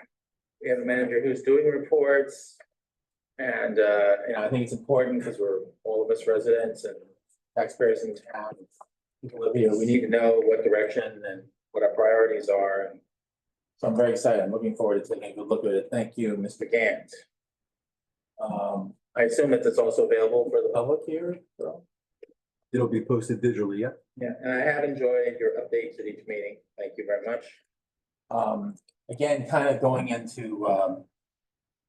we have a manager who's doing reports. And, I think it's important because we're all of us residents and taxpayers in town. People live here, we need to know what direction and what our priorities are. And so I'm very excited. I'm looking forward to taking a good look at it. Thank you, Mr. Gant. I assume that it's also available for the public here, so. It'll be posted digitally, yeah? Yeah, and I have enjoyed your updates at each meeting. Thank you very much. Again, kind of going into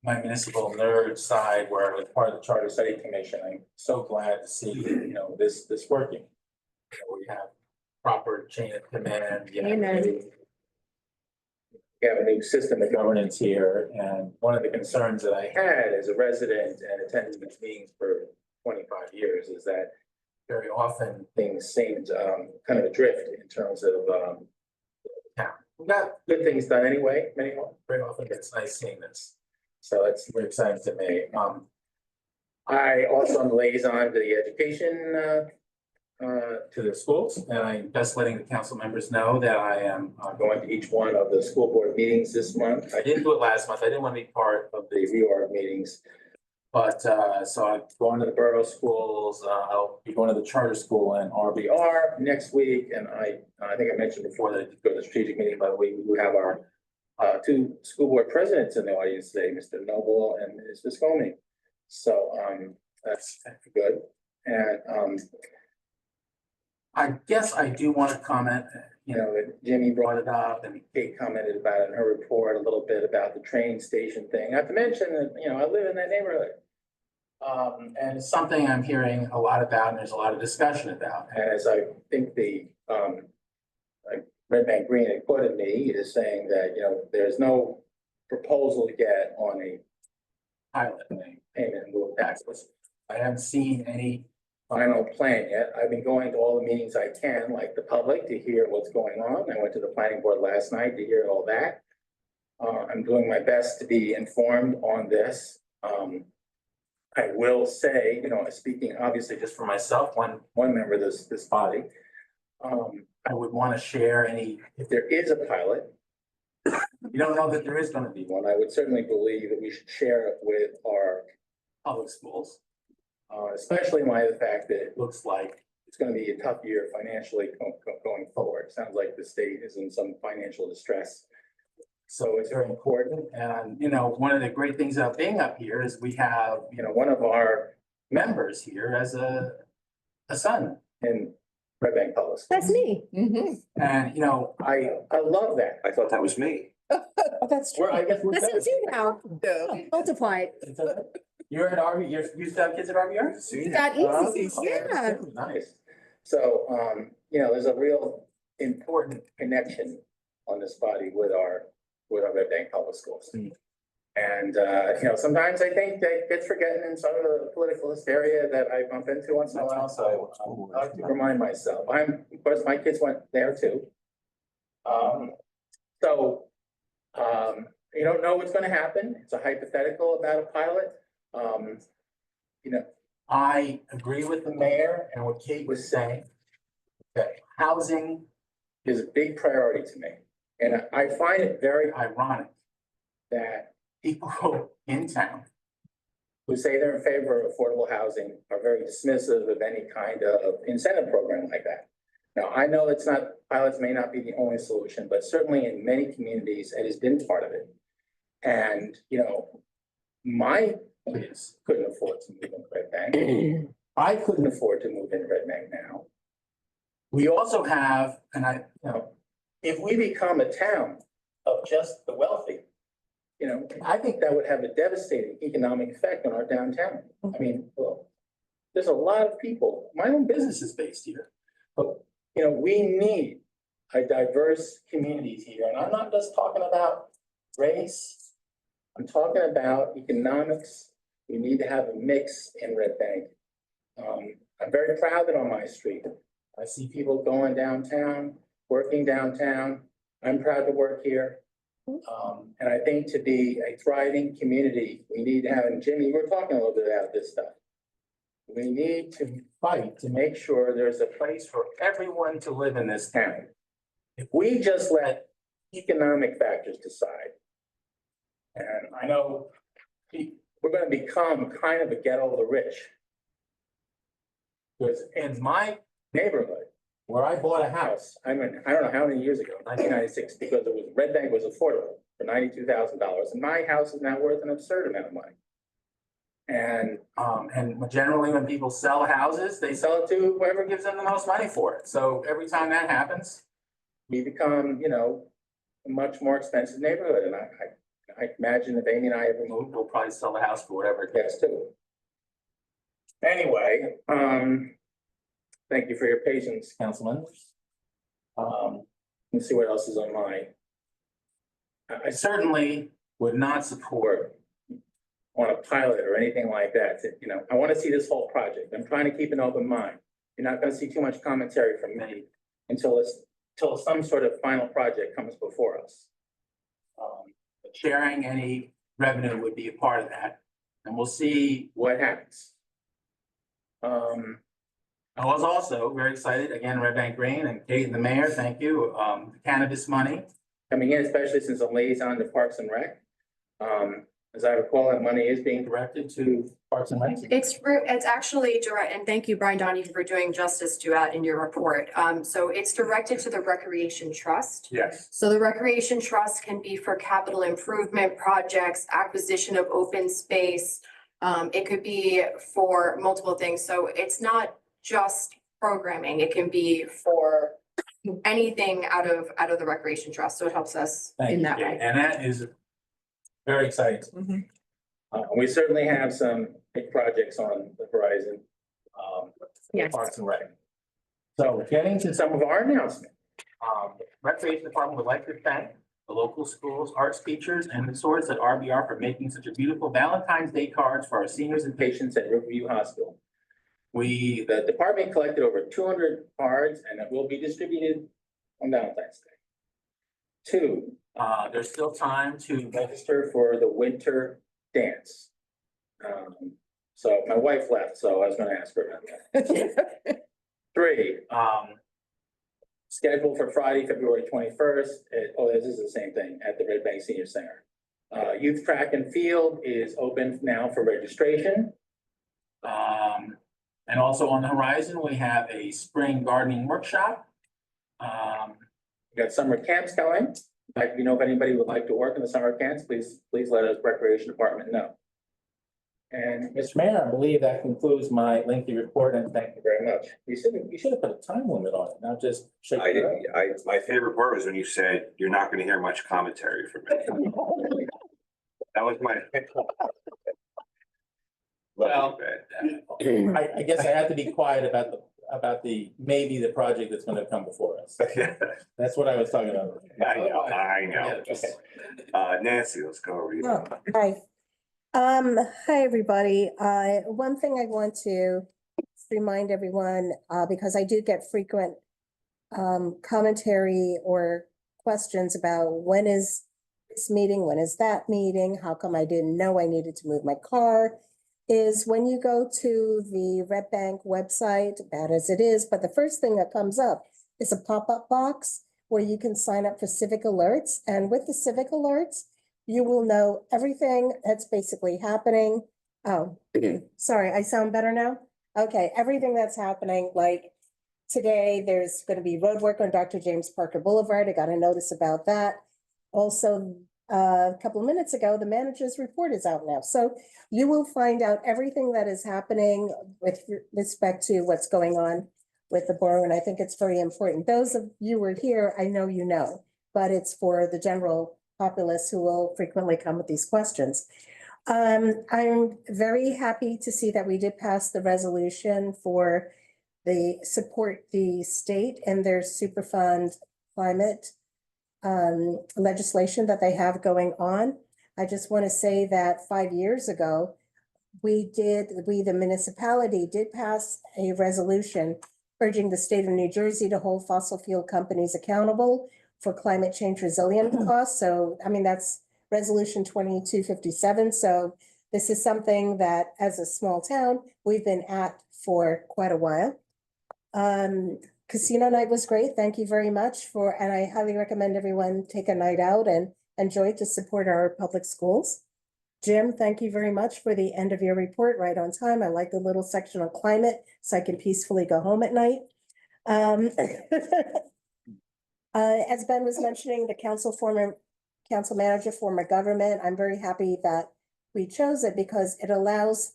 my municipal nerd side where I was part of the Charter Study Commission, I'm so glad to see, this working. We have proper chain of command. Amen. We have a new system of governance here, and one of the concerns that I had as a resident and attending these meetings for 25 years is that very often things seemed, kind of adrift in terms of, town. We got good things done anyway, very often, but it's nice seeing this. So it's very exciting to me. I also am liaison to the education, to the schools, and I'm just letting the council members know that I am going to each one of the school board meetings this month. I didn't do it last month. I didn't want to be part of the reorg meetings. But, so I'm going to the borough schools. I'll be going to the charter school and RBR next week. And I think I mentioned before that I did go to the strategic meeting, but we have our two school board presidents in the audience today, Mr. Noble and Ms. Viscomi. So, that's good. And, I guess I do want to comment, that Jimmy brought it up and Kate commented about it in her report a little bit about the train station thing. Not to mention that, I live in that neighborhood. And it's something I'm hearing a lot about and there's a lot of discussion about. As I think like Red Bank Green had quoted me, is saying that, there's no proposal yet on a pilot thing, payment in lieu of taxes. I haven't seen any final plan yet. I've been going to all the meetings I can, like the public, to hear what's going on. I went to the planning board last night to hear all that. I'm doing my best to be informed on this. I will say, speaking obviously just for myself, one member of this body, I would want to share if there is a pilot. You don't know that there is going to be one. I would certainly believe that we should share it with our public schools. Especially in light of the fact that it looks like it's going to be a tough year financially going forward. Sounds like the state is in some financial distress. So it's very important. And, one of the great things about being up here is we have, one of our members here as a son in Red Bank Public Schools. That's me. Mm-hmm. And, I love that. I thought that was me. Oh, that's true. I guess we're Listen to you now. Multiplied. You're at RV, you still have kids at RVR? That easy, yeah. Nice. So, there's a real important connection on this body with our Red Bank Public Schools. And, sometimes I think that gets forgotten in some of the political hysteria that I bump into once in a while. So I like to remind myself, of course, my kids went there too. You don't know what's going to happen. It's a hypothetical about a pilot. I agree with the mayor and what Kate was saying, that housing is a big priority to me. And I find it very ironic that people in town who say they're in favor of affordable housing are very dismissive of any kind of incentive program like that. Now, I know pilots may not be the only solution, but certainly in many communities, it has been part of it. And, my kids couldn't afford to move in Red Bank. I couldn't afford to move in Red Bank now. We also have, if we become a town of just the wealthy, I think that would have a devastating economic effect on our downtown. I mean, well, there's a lot of people, my own business is based here, but, we need a diverse community here. And I'm not just talking about race. I'm talking about economics. We need to have a mix in Red Bank. I'm very proud that on my street, I see people going downtown, working downtown. I'm proud to work here. And I think to be a thriving community, we need to have, and Jimmy, you were talking a little bit about this stuff. We need to fight to make sure there's a place for everyone to live in this town. If we just let economic factors decide, and I know we're going to become kind of a ghetto of the rich. Because in my neighborhood, where I bought a house, I don't know how many years ago, 1996, because Red Bank was affordable for $92,000, and my house is now worth an absurd amount of money. And generally when people sell houses, they sell it to whoever gives them the most money for it. So every time that happens, we become, a much more expensive neighborhood. And I imagine if Amy and I ever move, we'll probably sell the house for whatever it gets to. Anyway, thank you for your patience, Councilman. Let's see what else is on mine. I certainly would not support on a pilot or anything like that. I want to see this whole project. I'm trying to keep an open mind. You're not gonna see too much commentary from me until some sort of final project comes before us. Sharing any revenue would be a part of that, and we'll see what happens. I was also very excited, again, Red Bank Green and Kate and the mayor, thank you, cannabis money coming in, especially since I'm liaison to Parks and Rec. As I recall, that money is being directed to Parks and Rec. It's actually direct, and thank you, Brian Donahue, for doing justice to that in your report. So it's directed to the Recreation Trust. Yes. So the Recreation Trust can be for capital improvement projects, acquisition of open space. It could be for multiple things. So it's not just programming. It can be for anything out of the Recreation Trust. So it helps us Thank in you, that Kate. way. And that is very exciting. We certainly have some big projects on the horizon. Yes. Parks and Rec. So getting to some of our announcements. Recreation Department would like to thank the local schools, arts teachers, and the sorts at RBR for making such a beautiful Valentine's Day cards for our seniors and patients at Riverview Hospital. The department collected over 200 cards and it will be distributed on Valentine's Day. 2, there's still time to register for the winter dance. So my wife left, so I was gonna ask her about that. 3, scheduled for Friday, February 21st. This is the same thing at the Red Bank Senior Center. Youth track and field is open now for registration. And also on the horizon, we have a spring gardening workshop. We got summer camps going. If you know if anybody would like to work in the summer camps, please let us Recreation Department know. And Mr. Mayor, I believe that concludes my lengthy report, and thank you very much. You should have put a time limit on it, not just shake I it didn't, up. my favorite part was when you said, you're not gonna hear much commentary from me. That was my. Well, I guess I have to be quiet about maybe the project that's gonna come before us. That's what I was talking about. I know. Okay. Nancy, let's go over you. Oh, hi. Hi, everybody. One thing I want to remind everyone, because I do get frequent commentary or questions about when is this meeting, when is that meeting, how come I didn't know I needed to move my car, is when you go to the Red Bank website, bad as it is, but the first thing that comes up is a pop-up box where you can sign up for civic alerts. And with the civic alerts, you will know everything that's basically happening. Oh, sorry, I sound better now? Okay, everything that's happening, like today, there's going to be road work on Dr. James Parker Boulevard. I got a notice about that. Also, a couple of minutes ago, the manager's report is out now. So you will find out everything that is happening with respect to what's going on with the borough. And I think it's very important. Those of you who are here, I know you know, but it's for the general populace who will frequently come with these questions. I'm very happy to see that we did pass the resolution for the support the state and their Superfund climate legislation that they have going on. I just want to say that 5 years ago, the municipality did pass a resolution urging the state of New Jersey to hold fossil fuel companies accountable for climate change resilient costs. So, I mean, that's resolution 2257. So this is something that as a small town, we've been at for quite a while. Casino night was great. Thank you very much and I highly recommend everyone take a night out and enjoy to support our public schools. Jim, thank you very much for the end of your report, right on time. I like the little section on climate so I can peacefully go home at night. As Ben was mentioning, the council manager form of government, I'm very happy that we chose it because it allows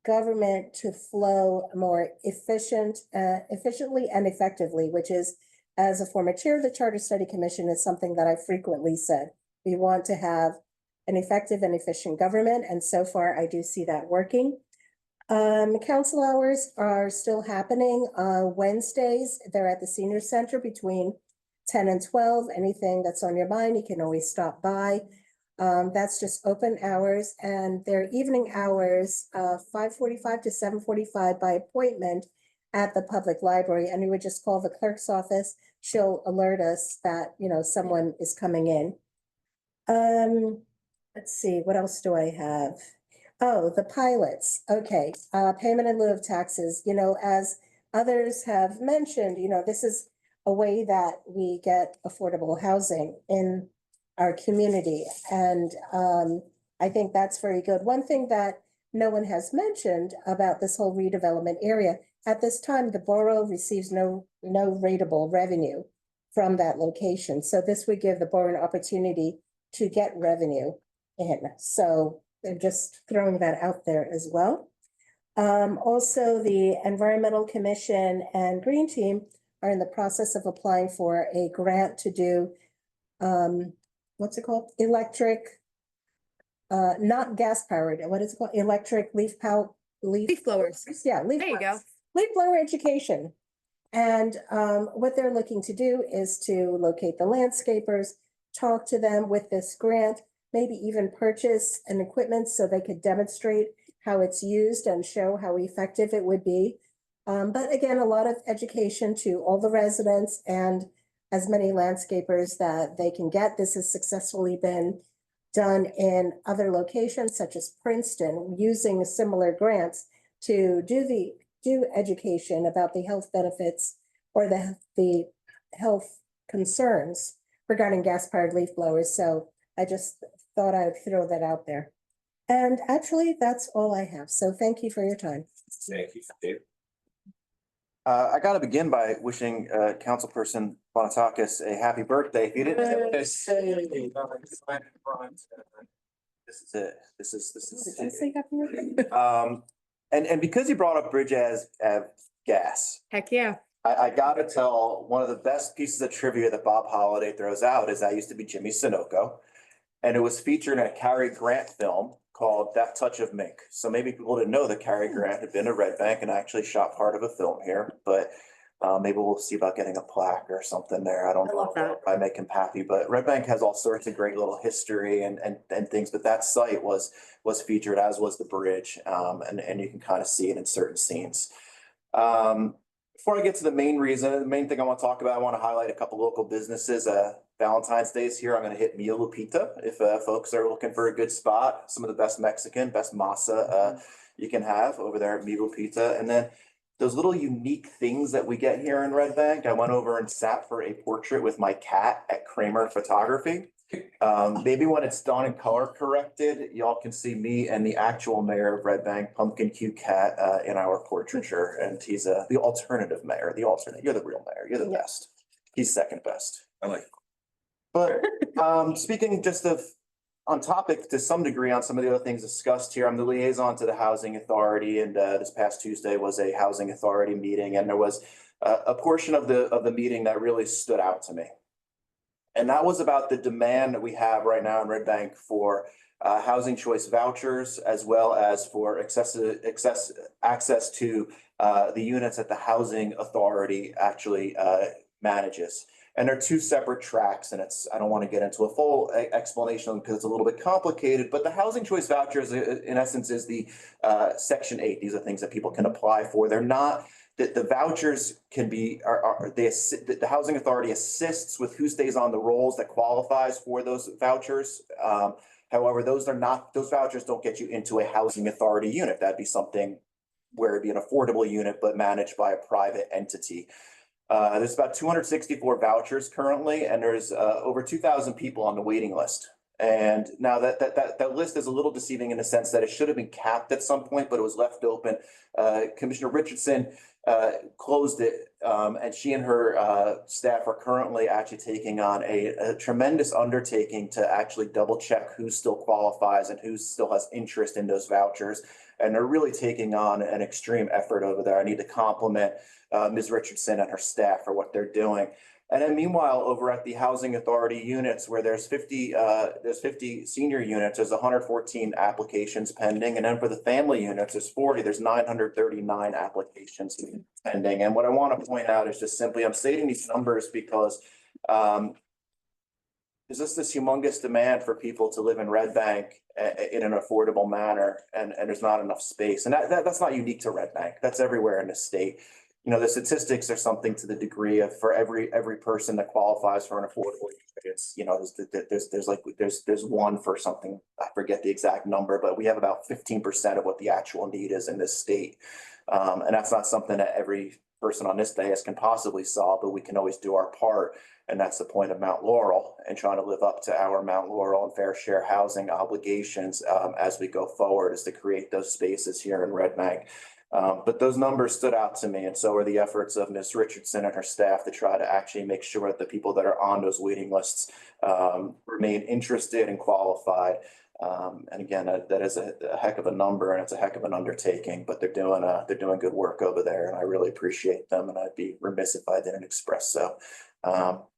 government to flow more efficiently and effectively, which is, as a former chair of the Charter Study Commission, is something that I frequently said. We want to have an effective and efficient government, and so far I do see that working. Council hours are still happening Wednesdays. They're at the Senior Center between 10 and 12. Anything that's on your mind, you can always stop by. That's just open hours, and their evening hours, 5:45 to 7:45 by appointment. at the public library, and we would just call the clerk's office. She'll alert us that, someone is coming in. Let's see, what else do I have? Oh, the pilots. Okay, payment in lieu of taxes, as others have mentioned, this is a way that we get affordable housing in our community. And I think that's very good. One thing that no one has mentioned about this whole redevelopment area, at this time, the borough receives no rateable revenue from that location. So this would give the borough an opportunity to get revenue in. So they're just throwing that out there as well. Also, the Environmental Commission and Green Team are in the process of applying for a grant to do, what's it called? Electric, not gas powered, what is it called? Electric leaf blowers. Yeah, leaf There you go. blowers. Leaf blower education. And what they're looking to do is to locate the landscapers, talk to them with this grant, maybe even purchase an equipment so they could demonstrate how it's used and show how effective it would be. But again, a lot of education to all the residents and as many landscapers that they can get. This has successfully been done in other locations such as Princeton, using similar grants to do education about the health benefits or the health concerns regarding gas-powered leaf blowers. So I just thought I would throw that out there. And actually, that's all I have. So thank you for your time. Thank you, Dave. I gotta begin by wishing Councilperson Bonatakis a happy birthday. If you didn't, this is it. This is Did I say happy birthday? it. And because you brought up Bridge as gas, Heck yeah. I gotta tell, one of the best pieces of trivia that Bob Holliday throws out is that used to be Jimmy Sunoco. And it was featured in a Cary Grant film called That Touch of Mink. So maybe people didn't know that Cary Grant had been to Red Bank and actually shot part of a film here, but maybe we'll see about getting a plaque or something there. I don't I know love that. if I make him happy, but Red Bank has all sorts of great little history and things, but that site was featured, as was the bridge. And you can kind of see it in certain scenes. Before I get to the main thing I want to talk about, I want to highlight a couple local businesses. Valentine's Day is here. I'm going to hit Mia Lupita if folks are looking for a good spot. Some of the best Mexican, best masa you can have over there at Mia Lupita. And then those little unique things that we get here in Red Bank. I went over and sat for a portrait with my cat at Kramer Photography. Maybe when it's done and color corrected, y'all can see me and the actual mayor of Red Bank, Pumpkin Cute Cat, in our portraiture. And he's the alternative mayor, the alternate. You're the real mayor. You're the best. He's second best. I like. But speaking just on topic to some degree on some of the other things discussed here, I'm the liaison to the Housing Authority, and this past Tuesday was a Housing Authority meeting, and there was a portion of the meeting that really stood out to me. And that was about the demand that we have right now in Red Bank for housing choice vouchers, as well as for access to the units that the Housing Authority actually manages. And they're two separate tracks, and I don't want to get into a full explanation because it's a little bit complicated, but the housing choice vouchers in essence is the Section 8. These are things that people can apply for. They're not, the vouchers can be, the Housing Authority assists with who stays on the rolls that qualifies for those vouchers. However, those vouchers don't get you into a Housing Authority unit. That'd be something where it'd be an affordable unit, but managed by a private entity. There's about 264 vouchers currently, and there's over 2,000 people on the waiting list. And now that list is a little deceiving in the sense that it should have been capped at some point, but it was left open. Commissioner Richardson closed it, and she and her staff are currently actually taking on a tremendous undertaking to actually double check who still qualifies and who still has interest in those vouchers. And they're really taking on an extreme effort over there. I need to compliment Ms. Richardson and her staff for what they're doing. And then meanwhile, over at the Housing Authority units where there's 50 senior units, there's 114 applications pending. And then for the family units, there's 40, there's 939 applications pending. And what I want to point out is just simply, I'm stating these numbers because there's just this humongous demand for people to live in Red Bank in an affordable manner, and there's not enough space. And that's not unique to Red Bank. That's everywhere in the state. the statistics are something to the degree of for every person that qualifies for an affordable unit, it's, there's one for something, I forget the exact number, but we have about 15% of what the actual need is in this state. And that's not something that every person on this dais can possibly solve, but we can always do our part. And that's the point of Mount Laurel and trying to live up to our Mount Laurel and fair share housing obligations as we go forward, is to create those spaces here in Red Bank. But those numbers stood out to me, and so are the efforts of Ms. Richardson and her staff to try to actually make sure that the people that are on those waiting lists remain interested and qualified. And again, that is a heck of a number, and it's a heck of an undertaking, but they're doing good work over there, and I really appreciate them, and I'd be remiss if I didn't express so.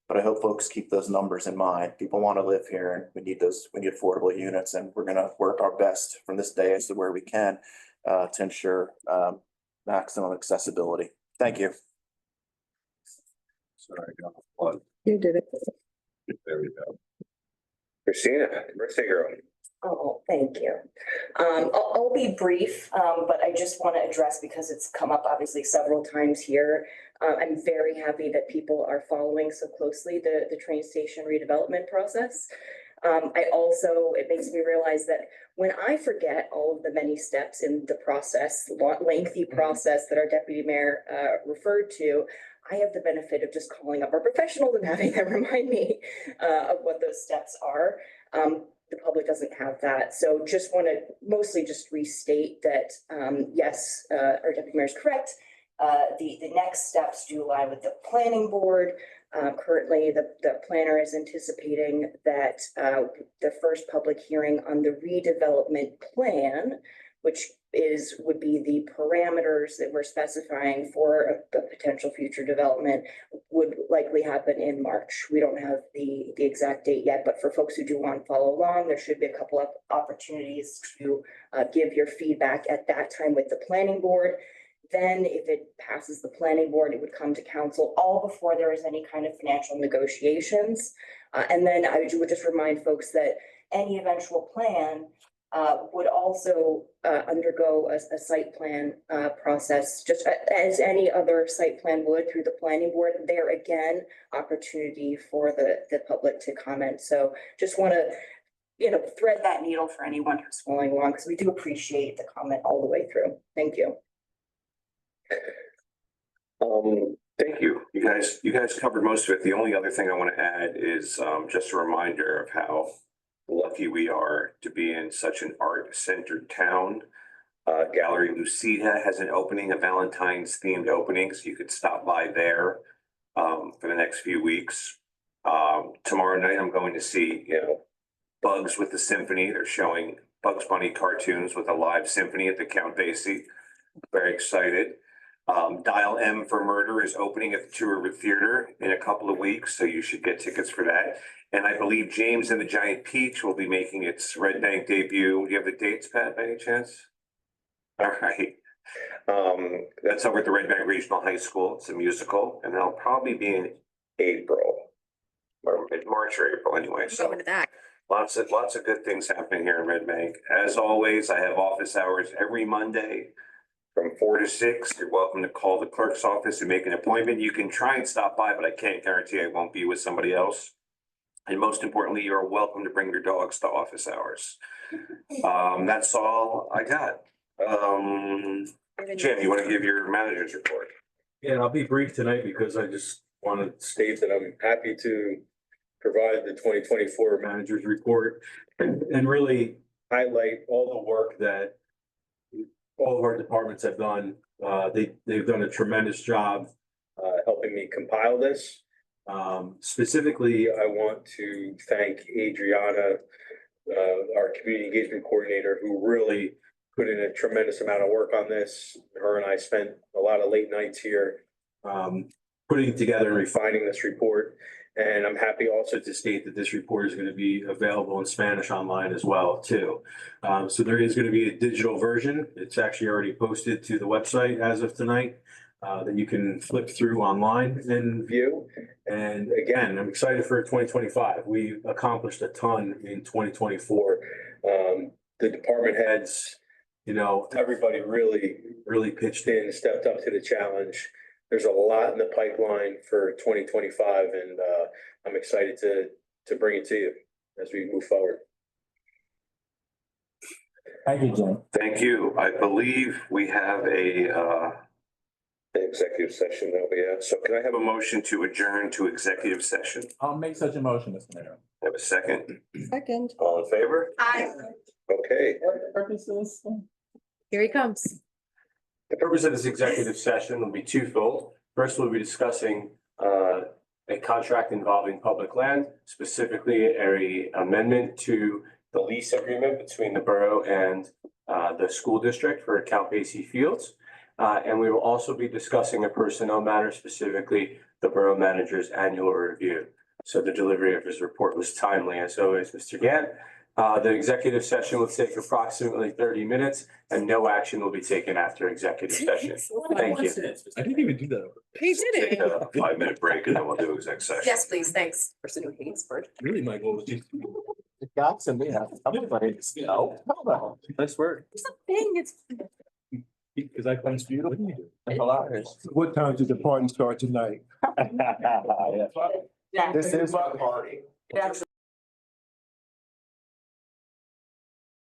But I hope folks keep those numbers in mind. People want to live here, and we need affordable units, and we're gonna work our best from this day as to where we can to ensure maximum accessibility. Thank you. Sorry, I got one. You did it. There we go. Christina, birthday girl. Oh, thank you. I'll be brief, but I just want to address, because it's come up obviously several times here. I'm very happy that people are following so closely the train station redevelopment process. It makes me realize that when I forget all of the many steps in the process, lengthy process that our deputy mayor referred to, I have the benefit of just calling up our professionals and having them remind me of what those steps are. The public doesn't have that. So just want to mostly just restate that, yes, our deputy mayor is correct. The next steps do lie with the planning board. Currently, the planner is anticipating that the first public hearing on the redevelopment plan, which would be the parameters that we're specifying for a potential future development, would likely happen in March. We don't have the exact date yet, but for folks who do want to follow along, there should be a couple of opportunities to give your feedback at that time with the planning board. Then if it passes the planning board, it would come to council all before there is any kind of financial negotiations. And then I would just remind folks that any eventual plan would also undergo a site plan process, just as any other site plan would through the planning board. There again, opportunity for the public to comment. So just want to, thread that needle for anyone who's following along, because we do appreciate the comment all the way through. Thank you. Thank you. You guys covered most of it. The only other thing I want to add is just a reminder of how lucky we are to be in such an art-centered town. Gallery Lucida has an opening, a Valentine's themed opening, so you could stop by there for the next few weeks. Tomorrow night, I'm going to see, Bugs with the Symphony. They're showing Bugs Bunny cartoons with a live symphony at the Count Basie. Very excited. Dial M for Murder is opening at the Two River Theater in a couple of weeks, so you should get tickets for that. And I believe James and the Giant Peach will be making its Red Bank debut. Do you have the dates, Pat, by any chance? All right. That's over at the Red Bank Regional High School. It's a musical, and that'll probably be in April, or March or April anyway. So Going to that. lots of good things happening here in Red Bank. As always, I have office hours every Monday from 4 to 6. You're welcome to call the clerk's office and make an appointment. You can try and stop by, but I can't guarantee I won't be with somebody else. And most importantly, you're welcome to bring your dogs to office hours. That's all I got. Jim, you want to give your manager's report? Yeah, I'll be brief tonight because I just want to state that I'm happy to provide the 2024 manager's report and really highlight all the work that all of our departments have done. They've done a tremendous job helping me compile this. Specifically, I want to thank Adriana, our community engagement coordinator, who really put in a tremendous amount of work on this. Her and I spent a lot of late nights here putting together and refining this report. And I'm happy also to state that this report is going to be available in Spanish online as well, too. So there is going to be a digital version. It's actually already posted to the website as of tonight that you can flip through online and view. And again, I'm excited for 2025. We accomplished a ton in 2024. The department heads, everybody really pitched in, stepped up to the challenge. there's a lot in the pipeline for 2025, and I'm excited to bring it to you as we move forward. Thank you, Jim. Thank you. I believe we have an executive session that we have. So can I have a motion to adjourn to executive session? I'll make such a motion, Mr. Mayor. Have a second? Second. All in favor? Aye. Okay. What purpose is this? Here he comes. The purpose of this executive session will be twofold. First, we'll be discussing a contract involving public land, specifically a amendment to the lease agreement between the borough and the school district for Count Basie Fields. And we will also be discussing a personnel matter, specifically the borough manager's annual review. So the delivery of his report was timely, as always, Mr. Gant. The executive session will take approximately 30 minutes and no action will be taken after executive session. Thank you. I didn't even do that. He did Take a 5-minute break and then we'll do exec session. Yes, please. Thanks. Person who hates bird. Really, my goal was just. It got to me. Everybody, nice work. It's a thing. It's. Because I find it's beautiful. Hilarious. What time does the party start tonight? Yeah. This is my party. It actually